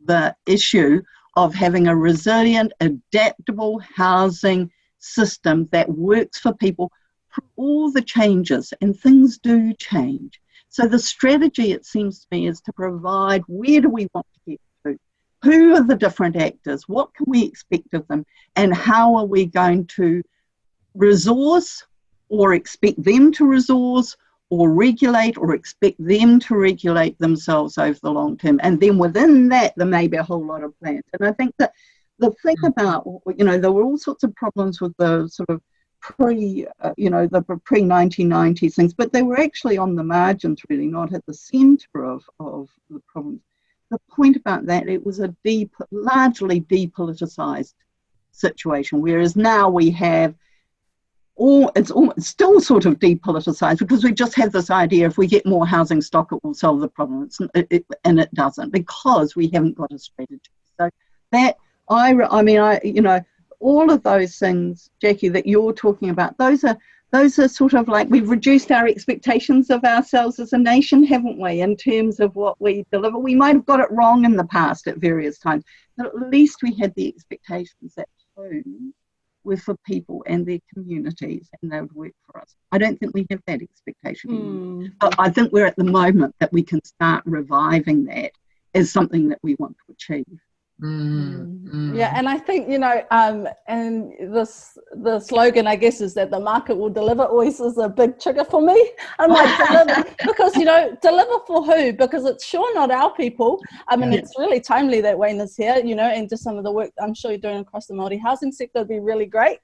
the issue of having a resilient, adaptable housing system that works for people for all the changes, and things do change. So the strategy, it seems to me, is to provide, where do we want to get to? Who are the different actors? What can we expect of them? And how are we going to resource or expect them to resource or regulate or expect them to regulate themselves over the long term? And then within that, there may be a whole lot of plans. And I think that the thing about, you know, there were all sorts of problems with the sort of pre-1990s things, but they were actually on the margins, really, not at the centre of the problems. The point about that, it was a largely depoliticised situation, whereas now we have it's still sort of depoliticised, because we just have this idea if we get more housing stock it will solve the problem, and it doesn't, because we haven't got a strategy. So that all of those things, Jackie, that you're talking about, those are sort of like, we've reduced our expectations of ourselves as a nation, haven't we, in terms of what we deliver. We might have got it wrong in the past at various times, but at least we had the expectations that home were for people and their communities, and they would work for us. I don't think we have that expectation anymore. But I think we're at the moment that we can start reviving that as something that we want to achieve. Yeah, and I think, you know, and the slogan, I guess, is that the market will deliver always is a big trigger for me. I'm like, deliver, because, you know, deliver for who? Because it's sure not our people. I mean, it's really timely that Wayne is here, you know, and just some of the work I'm sure you're doing across the Maori housing sector would be really great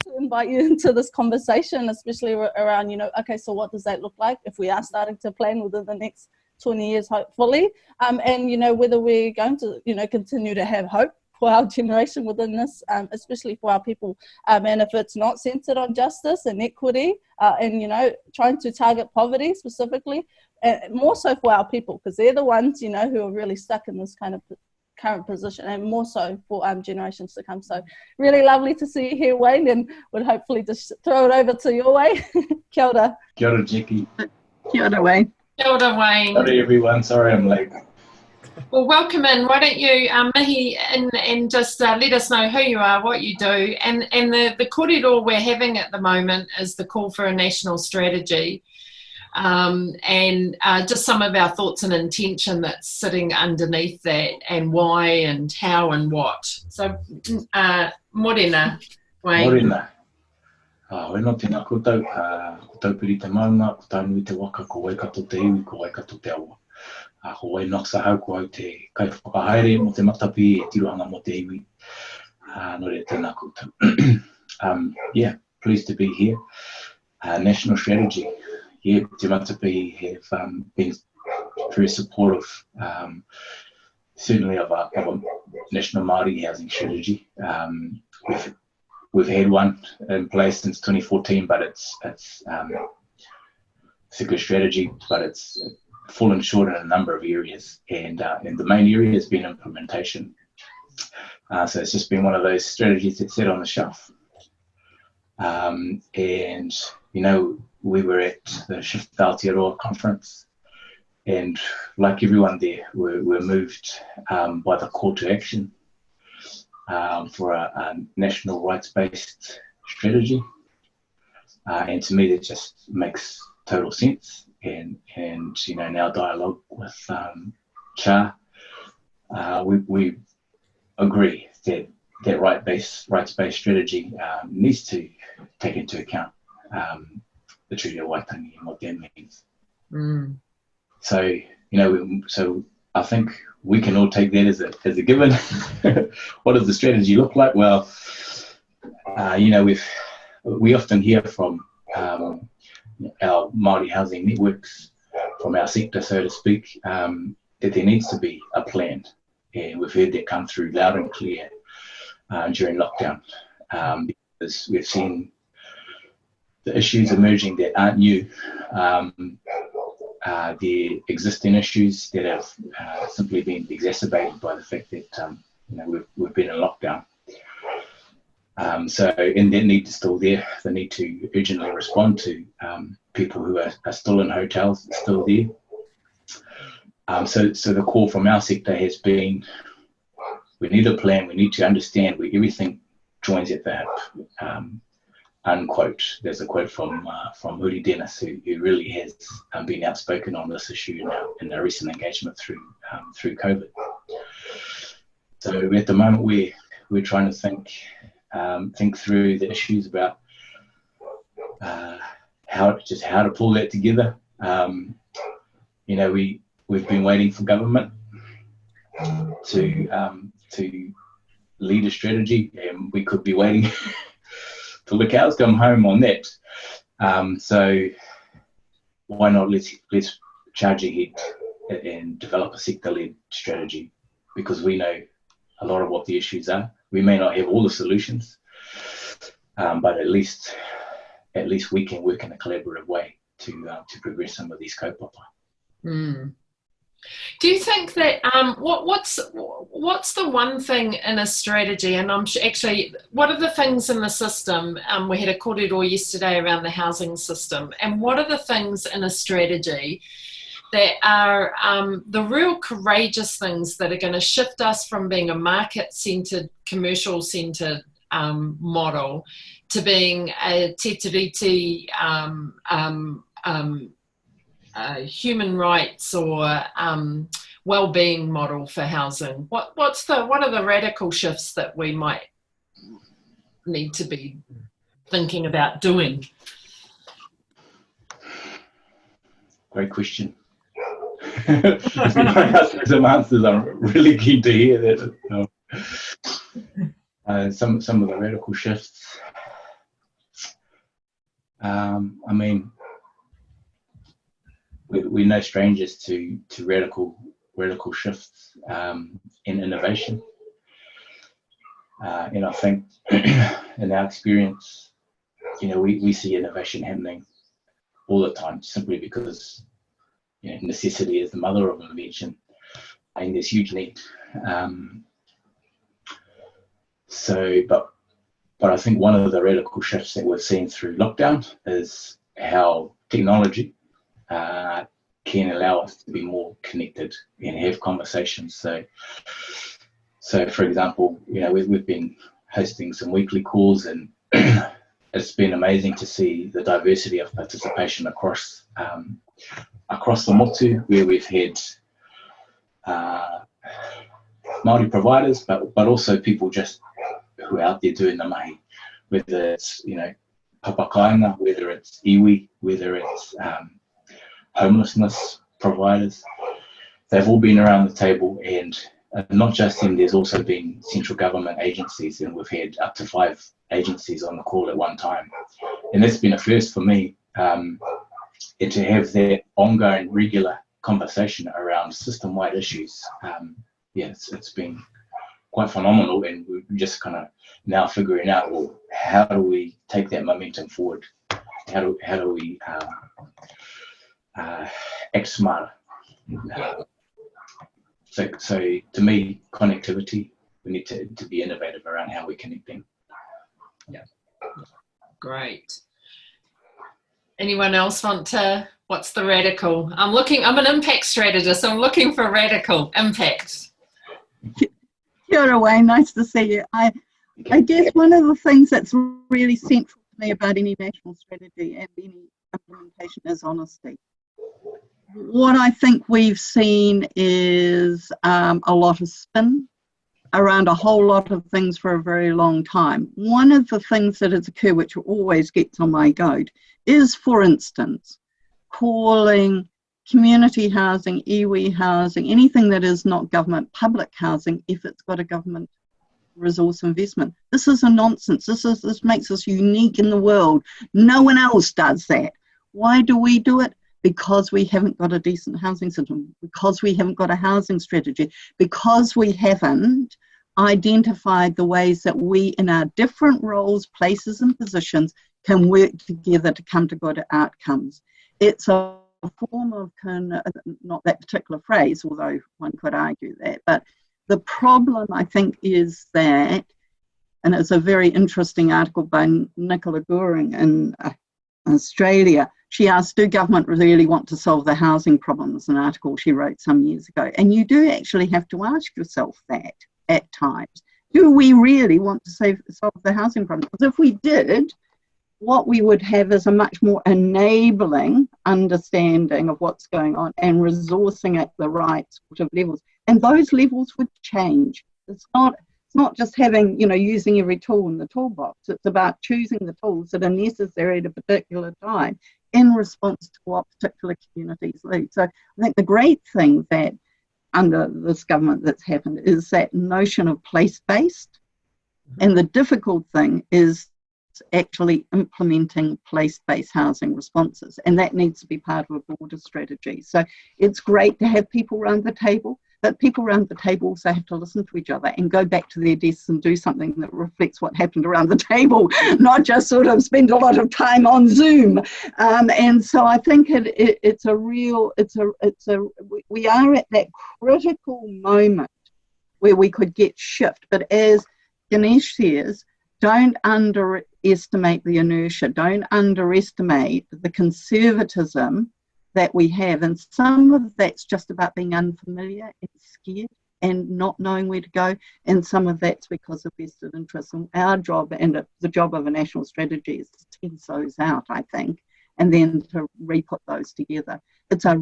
to invite you into this conversation, especially around, you know, okay, so what does that look like if we are starting to plan within the next 20 years, hopefully, and, you know, whether we're going to, you know, continue to have hope for our generation within this, especially for our people, and if it's not centered on justice and equity, and, you know, trying to target poverty specifically, more so for our people, because they're the ones, you know, who are really stuck in this kind of current position, and more so for generations to come. So really lovely to see you here, Wayne, and would hopefully just throw it over to your way. Kia ora. Kia ora, Jackie. Kia ora, Wayne. Kia ora, Wayne. Sorry, everyone. Sorry I'm late. Well, welcome in. Why don't you, Mihi, and just let us know who you are, what you do, and the kōrero we're having at the moment is the call for a national strategy, and just some of our thoughts and intention that's sitting underneath that, and why and how and what. So, morena, Wayne. Morena. Hoi no tēnā koutou, koutou piri te maunga, ko tānui te waka, ko waikato te iwi, ko waikato te awa. Ko wai noksa hau ko au te kai whakahaere mo te matapi e tirohanga mo te iwi. No re tēnā koutou. Yeah, pleased to be here. National strategy. Yeah, te matapi have been very supportive, certainly of a national Maori housing strategy. We've had one in place since 2014, but it's a good strategy, but it's fallen short in a number of areas, and the main area has been implementation. So it's just been one of those strategies that sat on the shelf. And you know, we were at the Shift Aotearoa conference, and like everyone there, we're moved by the call to action for a national rights-based strategy. And to me, that just makes total sense. And you know, in our dialogue with Cha, we agree that rights-based strategy needs to take into account the Treaty of Waitangi and what that means. So you know, so I think we can all take that as a given. What does the strategy look like? Well, you know, we often hear from our Maori housing networks, from our sector, so to speak, that there needs to be a plan, and we've heard that come through loud and clear during lockdown, because we've seen the issues emerging that aren't new. The existing issues that have simply been exacerbated by the fact that you know, we've been in lockdown. So, and that need is still there. The need to urgently respond to people who are still in hotels, still there. So the call from our sector has been, we need a plan. We need to understand where everything joins at the hip. Unquote. There's a quote from Uri Dennis, who really has been outspoken on this issue in a recent engagement through COVID. So at the moment we're trying to think through the issues about how to pull that together. You know, we've been waiting for government to lead a strategy, and we could be waiting till the cows come home on that. So why not let's charge ahead and develop a sector-led strategy, because we know a lot of what the issues are. We may not have all the solutions, but at least we can work in a collaborative way to progress some of these kaupapa. Do you think that what's the one thing in a strategy, and I'm actually, what are the things in the system? We had a kōrero yesterday around the housing system, and what are the things in a strategy that are the real courageous things that are going to shift us from being a market-centred, commercial-centred model to being a te tiriti human rights or well-being model for housing? What are the radical shifts that we might need to be thinking about doing? Great question. If you don't ask some answers, I'm really keen to hear that. Some of the radical shifts. I mean, we're no strangers to radical shifts in innovation, and I think in our experience, you know, we see innovation happening all the time, simply because, you know, necessity is the mother of invention, and there's huge need. But I think one of the radical shifts that we've seen through lockdown is how technology can allow us to be more connected and have conversations. So for example, you know, we've been hosting some weekly calls, and it's been amazing to see the diversity of participation across the motu, where we've had Māori providers, but also people just who are out there doing the mahi, whether it's, you know, papakainga, whether it's iwi, whether it's homelessness providers. They've all been around the table, and not just them, there's also been central government agencies, and we've had up to 5 agencies on the call at one time. And that's been a first for me, and to have that ongoing regular conversation around system-wide issues. It's been quite phenomenal, and we're just kind of now figuring out, well, how do we take that momentum forward? How do we act smarter? So to me, connectivity, we need to be innovative around how we're connecting. Yeah. Great. Anyone else want to, what's the radical? I'm an impact strategist, so I'm looking for radical impact. Kia ora, Wayne, nice to see you. I guess one of the things that's really central to me about any national strategy and any implementation is honesty. What I think we've seen is a lot of spin around a whole lot of things for a very long time. One of the things that has occurred, which always gets on my goat, is, for instance, calling community housing, iwi housing, anything that is not government public housing, if it's got a government resource investment. This is a nonsense. This makes us unique in the world. No one else does that. Why do we do it? Because we haven't got a decent housing system, because we haven't got a housing strategy, because we haven't identified the ways that we, in our different roles, places and positions, can work together to come to good outcomes. It's a form of, not that particular phrase, although one could argue that, but the problem, I think, is that, and it's a very interesting article by Nicola Goring in Australia. She asked, do government really want to solve the housing problems? An article she wrote some years ago. And you do actually have to ask yourself that at times. Do we really want to solve the housing problem? Because if we did, what we would have is a much more enabling understanding of what's going on and resourcing at the right sort of levels. And those levels would change. It's not just having, using every tool in the toolbox. It's about choosing the tools that are necessary at a particular time in response to what particular communities need. So I think the great thing that under this government that's happened is that notion of place-based, and the difficult thing is actually implementing place-based housing responses, and that needs to be part of a broader strategy. So it's great to have people around the table, but people around the table also have to listen to each other and go back to their desks and do something that reflects what happened around the table, not just sort of spend a lot of time on Zoom. And so I think we are at that critical moment where we could get shift. But as Ganesh says, don't underestimate the inertia, don't underestimate the conservatism that we have, and some of that's just about being unfamiliar and scared and not knowing where to go, and some of that's because of vested interests. And our job, and the job of a national strategy, is to tease those out, I think, and then to re-put those together. It's a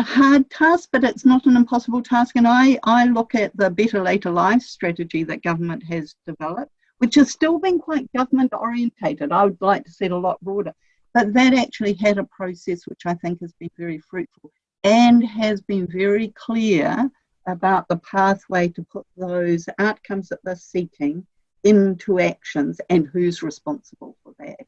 hard task, but it's not an impossible task. And I look at the Better Later Life strategy that government has developed, which has still been quite government orientated. I would like to see it a lot broader. But that actually had a process which I think has been very fruitful and has been very clear about the pathway to put those outcomes that they're seeking into actions and who's responsible for that.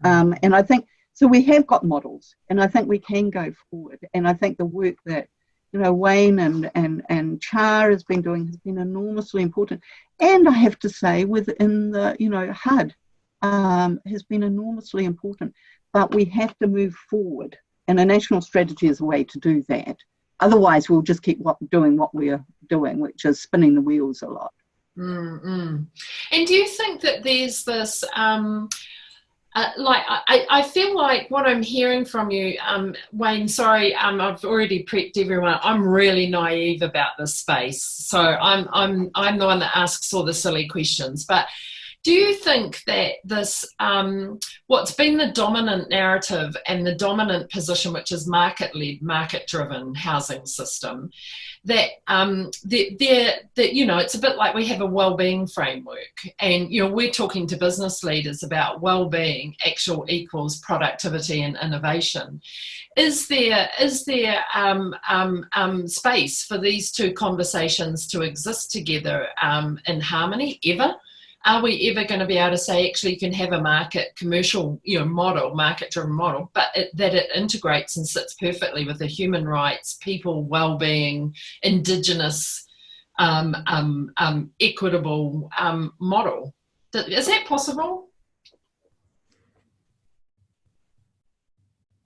And I think, so we have got models, and I think we can go forward. And I think the work that, Wayne and Char has been doing has been enormously important. And I have to say, within the, HUD has been enormously important. But we have to move forward, and a national strategy is a way to do that. Otherwise, we'll just keep doing what we're doing, which is spinning the wheels a lot. Mm-hmm. And do you think that there's this, I feel like what I'm hearing from you, Wayne, sorry, I've already prepped everyone. I'm really naive about this space, so I'm the one that asks all the silly questions. But Do you think that this, what's been the dominant narrative and the dominant position, which is market-led, market-driven housing system, that it's a bit like we have a well-being framework, and we're talking to business leaders about well-being actual equals productivity and innovation. Is there space for these two conversations to exist together in harmony ever? Are we ever going to be able to say, actually, you can have a market commercial model, market-driven model, but that it integrates and sits perfectly with the human rights, people, well-being, Indigenous, equitable model? Is that possible?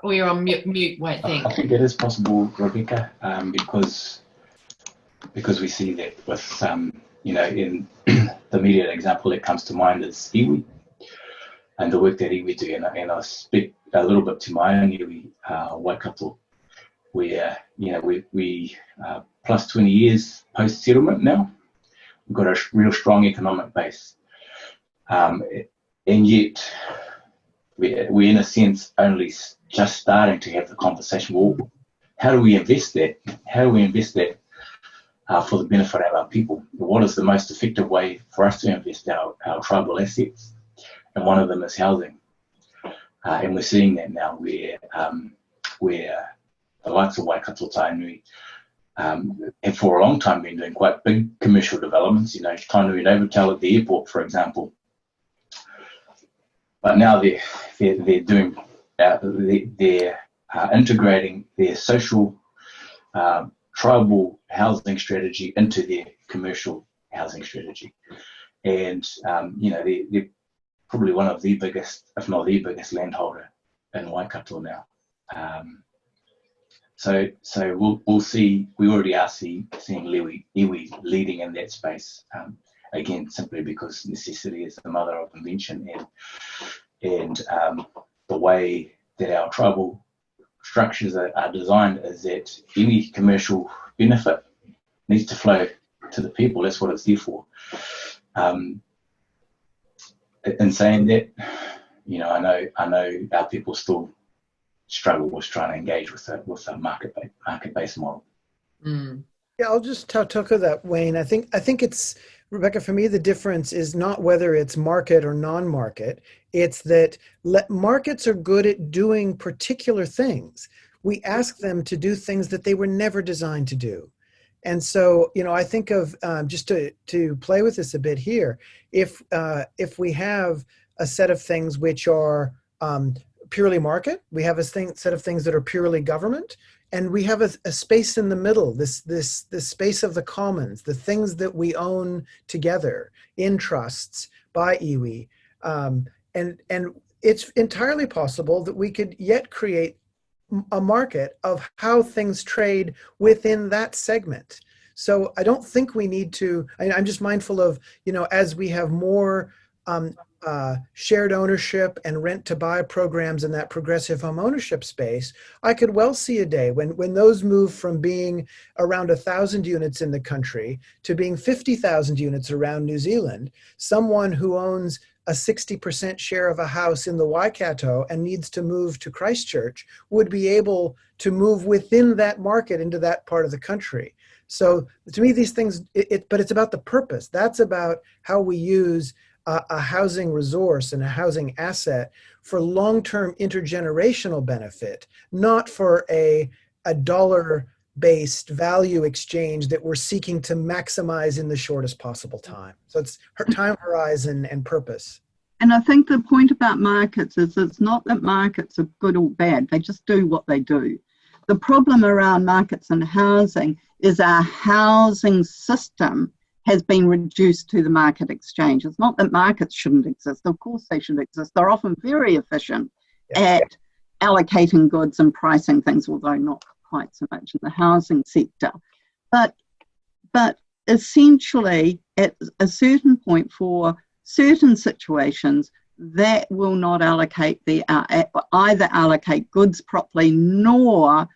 Or you're on mute, wait, thanks. I think it is possible, Rebecca, because we see that with, in the immediate example that comes to mind is iwi and the work that iwi do. And I'll speak a little bit to my own iwi, Waikato, where, we plus 20 years post-settlement now. We've got a real strong economic base. And yet, we're in a sense only just starting to have the conversation. Well, how do we invest that? How do we invest that for the benefit of our people? What is the most effective way for us to invest our tribal assets? And one of them is housing. And we're seeing that now where the likes of Waikato Tainui have for a long time been doing quite big commercial developments, Tainui and Novotel at the airport, for example. But now they're doing they're integrating their social tribal housing strategy into their commercial housing strategy, and they're probably one of the biggest, if not the biggest, landholder in Waikato now. So we'll see. We already are seeing iwi leading in that space. Again, simply because necessity is the mother of invention, and the way that our tribal structures are designed is that any commercial benefit needs to flow to the people. That's what it's there for. In saying that, I know our people still struggle with trying to engage with a market-based model. Mm. Yeah, I'll just talk of that, Wayne. I think it's, Rebecca, for me, the difference is not whether it's market or non-market. It's that markets are good at doing particular things. We ask them to do things that they were never designed to do. And so, I think of, just to play with this a bit here, if we have a set of things which are purely market, we have a set of things that are purely government, and we have a space in the middle, this space of the commons, the things that we own together in trusts by iwi. And it's entirely possible that we could yet create a market of how things trade within that segment. So I don't think we need to, I'm just mindful of, as we have more shared ownership and rent to buy programs in that progressive home ownership space, I could well see a day when those move from being around 1,000 units in the country to being 50,000 units around New Zealand, someone who owns a 60% share of a house in the Waikato and needs to move to Christchurch would be able to move within that market into that part of the country. So to me, these things, but it's about the purpose. That's about how we use a housing resource and a housing asset for long-term intergenerational benefit, not for a dollar-based value exchange that we're seeking to maximize in the shortest possible time. So it's time horizon and purpose. And I think the point about markets is it's not that markets are good or bad. They just do what they do. The problem around markets and housing is our housing system has been reduced to the market exchange. It's not that markets shouldn't exist. Of course they should exist. They're often very efficient at allocating goods and pricing things, although not quite so much in the housing sector. But essentially, at a certain point for certain situations, that will not allocate either allocate goods properly nor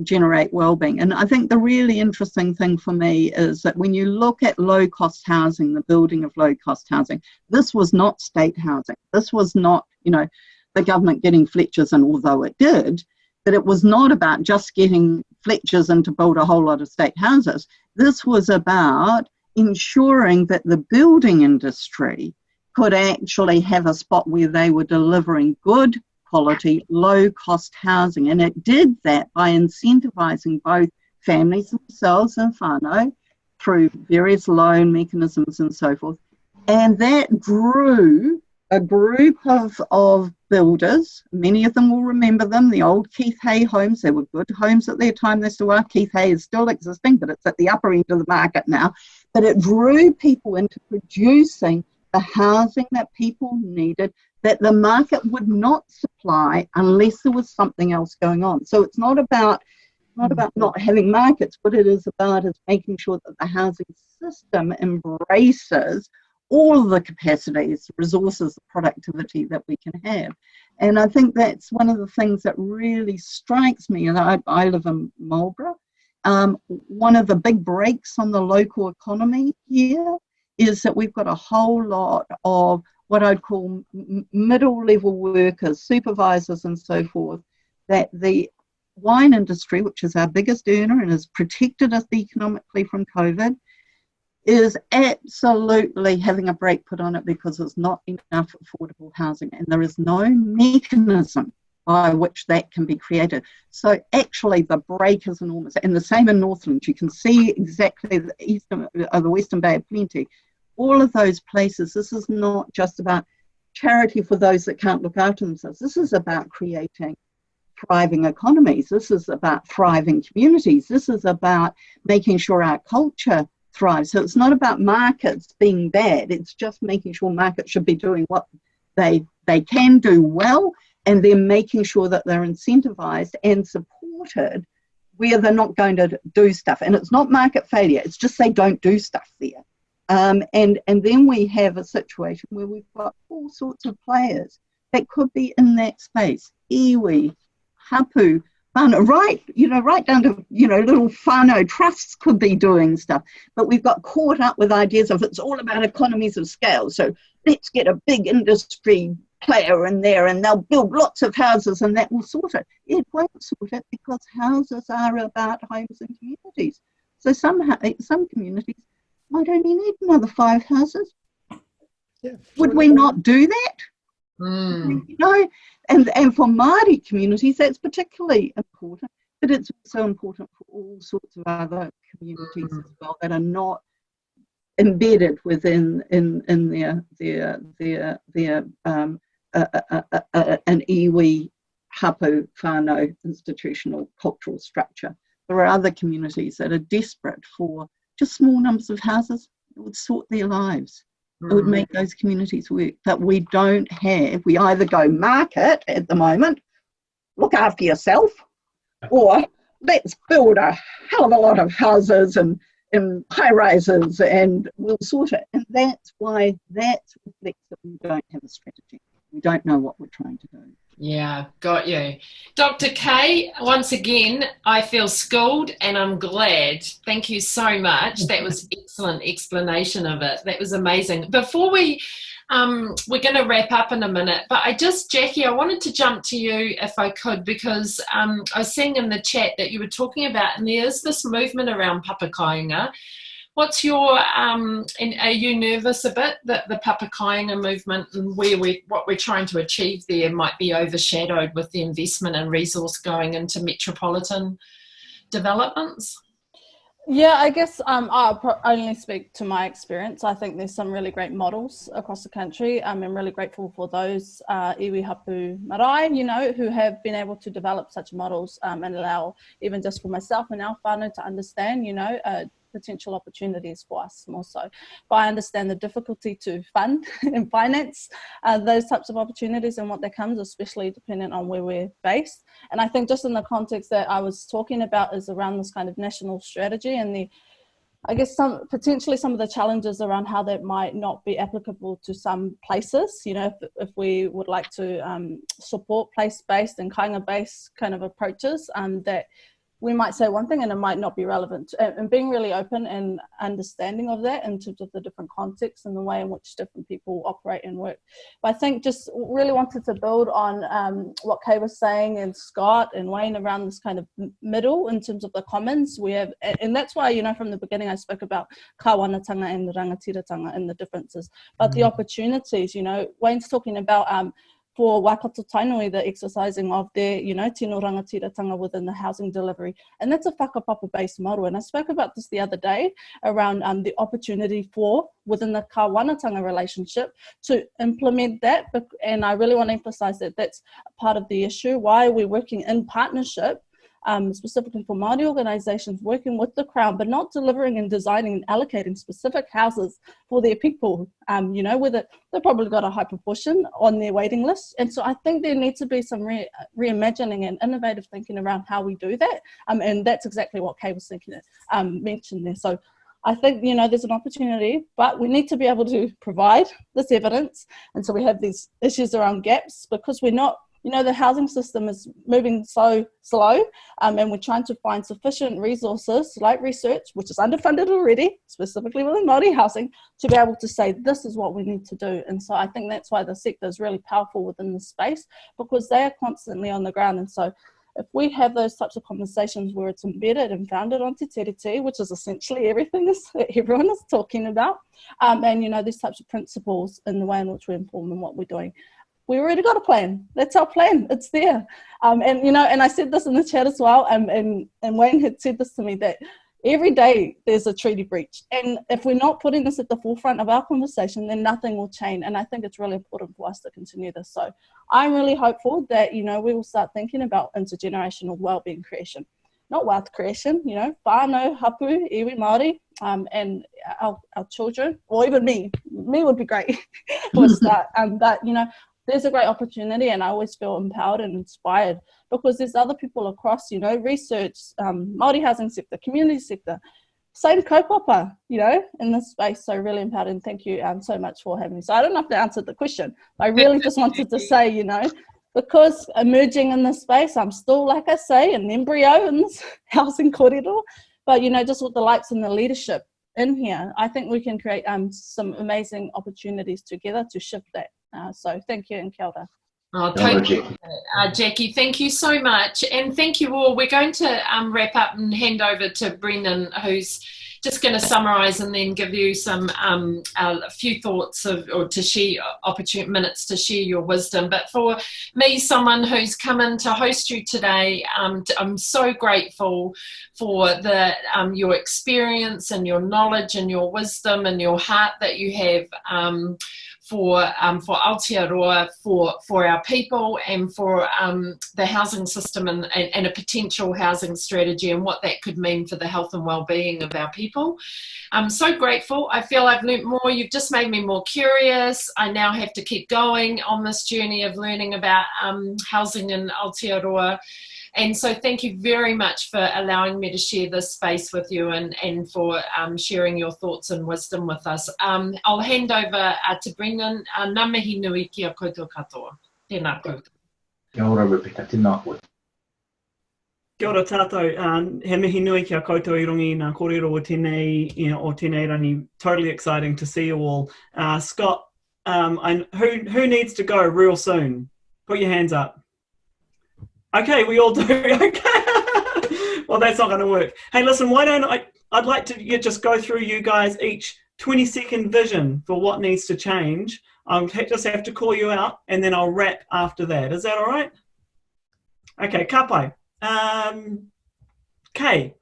generate well-being. And I think the really interesting thing for me is that when you look at low-cost housing, the building of low-cost housing, this was not state housing. This was not, the government getting Fletchers, and although it did, that it was not about just getting Fletchers in to build a whole lot of state houses. This was about ensuring that the building industry could actually have a spot where they were delivering good quality, low-cost housing. And it did that by incentivising both families themselves and whānau through various loan mechanisms and so forth. And that grew a group of builders. Many of them will remember them, the old Keith Hay homes. They were good homes at their time, they still are. Keith Hay is still existing, but it's at the upper end of the market now. But it drew people into producing the housing that people needed, that the market would not supply unless there was something else going on. So it's not about not having markets. What it is about is making sure that the housing system embraces all of the capacities, resources, productivity that we can have. And I think that's one of the things that really strikes me, and I live in Marlborough. One of the big breaks on the local economy here is that we've got a whole lot of what I'd call middle-level workers, supervisors and so forth, that the wine industry, which is our biggest earner and has protected us economically from COVID, is absolutely having a brake put on it because there's not enough affordable housing and there is no mechanism by which that can be created. So actually the break is enormous. And the same in Northland. You can see exactly the Western Bay of Plenty. All of those places, this is not just about charity for those that can't look after themselves. This is about creating thriving economies. This is about thriving communities. This is about making sure our culture thrives. So it's not about markets being bad. It's just making sure markets should be doing what they can do well, and then making sure that they're incentivized and supported where they're not going to do stuff. And it's not market failure. It's just they don't do stuff there. And then we have a situation where we've got all sorts of players that could be in that space. Iwi, hapu, whānau, right down to, little whānau trusts could be doing stuff. But we've got caught up with ideas of it's all about economies of scale. So let's get a big industry player in there and they'll build lots of houses and that will sort it. It won't sort it because houses are about homes and communities. So some communities might only need another 5 houses. Yeah, Would we not do that? Mm. And for Māori communities, that's particularly important, but it's also important for all sorts of other communities as well that are not embedded within their an iwi hapu whānau institutional cultural structure. There are other communities that are desperate for just small numbers of houses that would sort their lives. It would make those communities work, but we don't have. We either go market at the moment, look after yourself, or let's build a hell of a lot of houses and high rises and we'll sort it. And that's why that reflects that we don't have a strategy. We don't know what we're trying to do. Yeah, got you. Dr. Kay, once again, I feel schooled and I'm glad. Thank you so much. That was excellent explanation of it. That was amazing. Before we're going to wrap up in a minute, but Jackie, I wanted to jump to you if I could, because I was seeing in the chat that you were talking about, and there is this movement around papakainga. What's your, and are you nervous a bit that the papakainga movement and what we're trying to achieve there might be overshadowed with the investment and resource going into metropolitan developments? Yeah, I guess I'll only speak to my experience. I think there's some really great models across the country. I'm really grateful for those iwi hapu marae, who have been able to develop such models and allow, even just for myself and our whānau, to understand, potential opportunities for us more so. But I understand the difficulty to fund and finance those types of opportunities and what that comes, especially depending on where we're based. And I think just in the context that I was talking about is around this kind of national strategy and the I guess potentially some of the challenges around how that might not be applicable to some places, you know, if we would like to support place-based and kainga-based kind of approaches, that we might say one thing and it might not be relevant, and being really open and understanding of that in terms of the different contexts and the way in which different people operate and work. But I think just really wanted to build on what Kay was saying, and Scott and Wayne, around this kind of middle in terms of the commons we have. And that's why, you know, from the beginning I spoke about kāwanatanga and rangatiratanga and the differences, but the opportunities, you know, Wayne's talking about for Waikato Tainui, the exercising of their, you know, tino rangatiratanga within the housing delivery. And that's a whakapapa-based model. And I spoke about this the other day around the opportunity for, within the kāwanatanga relationship, to implement that. And I really want to emphasize that that's part of the issue. Why we're working in partnership, specifically for Māori organisations, working with the Crown, but not delivering and designing and allocating specific houses for their people, you know, where they've probably got a high proportion on their waiting list. And so I think there needs to be some reimagining and innovative thinking around how we do that. And that's exactly what Kay was thinking, mentioned there. So I think, you know, there's an opportunity, but we need to be able to provide this evidence. And so we have these issues around gaps, because we're not, you know, the housing system is moving so slow, and we're trying to find sufficient resources like research, which is underfunded already, specifically within Māori housing, to be able to say this is what we need to do. And so I think that's why the sector is really powerful within the space, because they are constantly on the ground. And so if we have those types of conversations where it's embedded and founded on te tiriti, which is essentially everything that everyone is talking about, and, you know, these types of principles in the way in which we inform and what we're doing, we already got a plan. That's our plan. It's there. And, you know, and I said this in the chat as well, and Wayne had said this to me, that every day there's a treaty breach. And if we're not putting this at the forefront of our conversation, then nothing will change. And I think it's really important for us to continue this. So I'm really hopeful that, you know, we will start thinking about intergenerational wellbeing creation, not wealth creation, you know, whānau, hapu, iwi Māori, and our children, or even me would be great for a start. But, you know, there's a great opportunity, and I always feel empowered and inspired because there's other people across, you know, research, Māori housing sector, community sector, same kaupapa, you know, in this space. So really empowered, and thank you so much for having me. So I don't know if that answered the question, but I really just wanted to say, you know, because emerging in this space, I'm still, like I say, an embryo in this housing corridor, but, you know, just with the likes and the leadership in here, I think we can create some amazing opportunities together to shift that. So thank you, and kia ora. Oh, totally. Jackie, thank you so much. And thank you all. We're going to wrap up and hand over to Brendan, who's just going to summarise and then give you some a few thoughts or to share minutes to share your wisdom. But for me, someone who's come in to host you today, I'm so grateful for your experience and your knowledge and your wisdom and your heart that you have for Aotearoa, for our people, and for the housing system and a potential housing strategy, and what that could mean for the health and well-being of our people. I'm so grateful. I feel I've learnt more. You've just made me more curious. I now have to keep going on this journey of learning about housing in Aotearoa. And so thank you very much for allowing me to share this space with you, and for sharing your thoughts and wisdom with us. I'll hand over to Brendan. Ngā mihi nui ki a koutou katoa. Tēnā koutou. Kia ora, Rebecca. Tēnā koe. Kia ora tātou. He mihi nui ki a koutou I rungi nā kōrero o tēnei rangi. Totally exciting to see you all. Scott, who needs to go real soon? Put your hands up. Okay, we all do. Okay. Well, that's not going to work. Hey, listen, why don't I'd like to just go through you guys each 20-second vision for what needs to change. I'll just have to call you out, and then I'll wrap after that. Is that all right? Okay, kapai. Kay.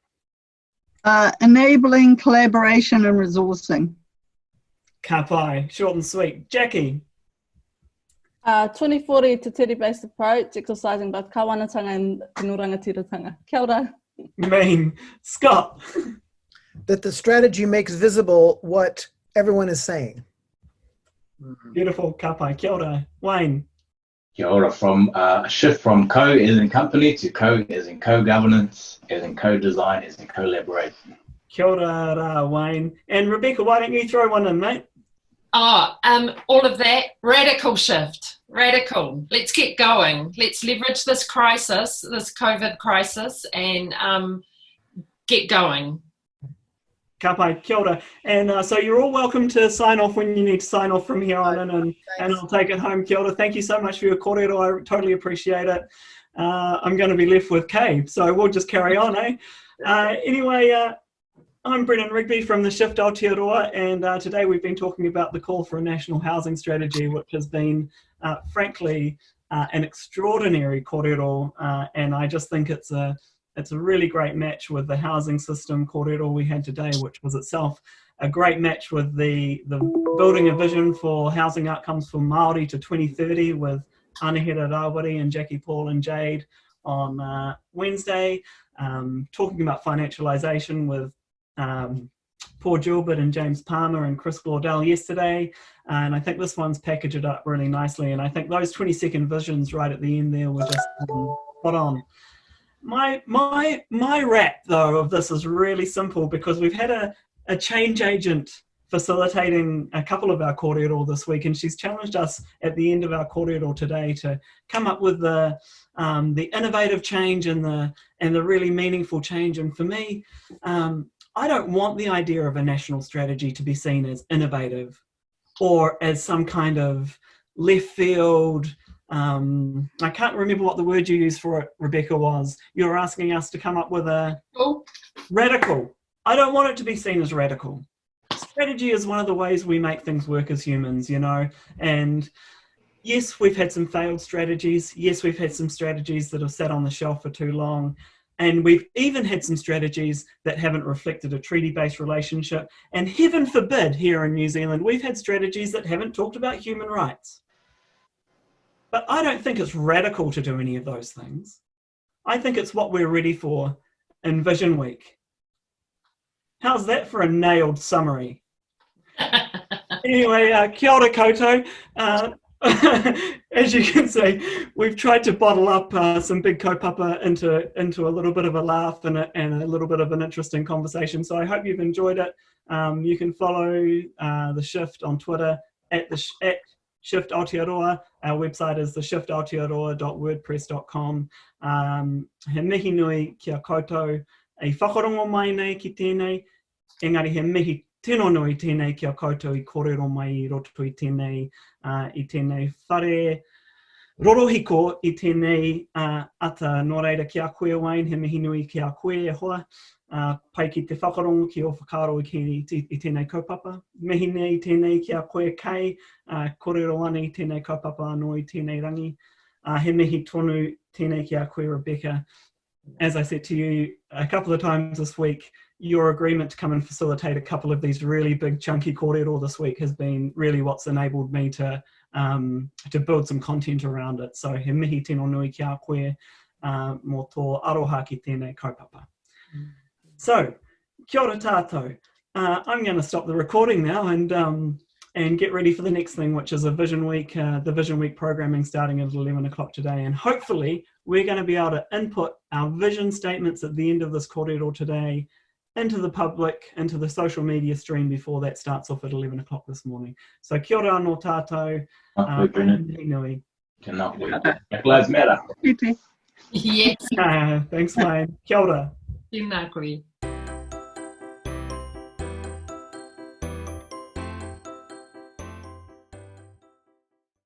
Enabling collaboration and resourcing. Kapai. Short and sweet. Jackie. 2040 Te Tere-based approach, exercising both kāwanatanga and tino rangatiratanga. Kia ora. Mean. Scott. That the strategy makes visible what everyone is saying. Beautiful. Kapai. Kia ora. Wayne. Kia ora. From a shift from co as in company to co as in co-governance, as in co-design, as in collaboration. Kia ora rā, Wayne. And Rebecca, why don't you throw one in, mate? Oh, all of that, radical shift, radical. Let's get going. Let's leverage this crisis, this COVID crisis, and get going. Ka pai, kia ora. And so you're all welcome to sign off when you need to sign off from here on in, and I'll take it home. Kia ora. Thank you so much for your kōrero. I totally appreciate it. I'm going to be left with Kay, so we'll just carry on, eh? Anyway, I'm Brennan Rigby from the Shift Aotearoa, and today we've been talking about the call for a national housing strategy, which has been, frankly, an extraordinary kōrero, and I just think it's a really great match with the housing system kōrero we had today, which was itself a great match with the building a vision for housing outcomes for Maori to 2030 with Anahira Rawari and Jackie Paul and Jade on Wednesday, talking about financialisation with Paul Gilbert and James Palmer and Chris Glaudel yesterday, and I think this one's packaged it up really nicely, and I think those 20-second visions right at the end there were just spot on. My wrap though of this is really simple, because we've had a change agent facilitating a couple of our kōrero this week, and she's challenged us at the end of our kōrero today to come up with the innovative change and the really meaningful change. And for me, I don't want the idea of a national strategy to be seen as innovative or as some kind of left field. I can't remember what the word you used for it, Rebecca, was. You were asking us to come up with a radical. I don't want it to be seen as radical. Strategy is one of the ways we make things work as humans, you know, and yes, we've had some failed strategies. Yes, we've had some strategies that have sat on the shelf for too long. And we've even had some strategies that haven't reflected a treaty-based relationship. And heaven forbid, here in New Zealand, we've had strategies that haven't talked about human rights. But I don't think it's radical to do any of those things. I think it's what we're ready for in Vision Week. How's that for a nailed summary? Anyway, kia ora koutou. As you can see, we've tried to bottle up some big kaupapa into a little bit of a laugh and a little bit of an interesting conversation. So I hope you've enjoyed it. You can follow The Shift on Twitter at Shift Aotearoa. Our website is theshiftaotearoa.wordpress.com. He mihi nui kia koutou. E whakarongo mai nei ki tēnei. Engari he mihi tino nui tēnei kia koutou I kōrero mai I roto I tēnei whare rorohiko I tēnei ata nō reira ki a koe, Wayne, he mihi nui ki a koe e hoa. Pai ki te whakarongo ki o whakaro I tēnei kaupapa. Mihi nei tēnei ki a koe Kei, kōrero ana I tēnei kaupapa anō I tēnei rangi. He mihi tonu tēnei ki a koe, Rebecca. As I said to you a couple of times this week, your agreement to come and facilitate a couple of these really big chunky kōrero this week has been really what's enabled me to build some content around it. So he mihi tino nui ki a koe mō tō aroha ki tēnei kaupapa. So, kia ora tātou. I'm going to stop the recording now and get ready for the next thing, which is a Vision Week, the Vision Week programming starting at 11 o'clock today. And hopefully we're going to be able to input our vision statements at the end of this kōrero today into the public, into the social media stream before that starts off at 11 o'clock this morning. So kia ora anō tātou. Black Lives Matter. Yes. Thanks, Wayne. Kia ora. Tēnā koe.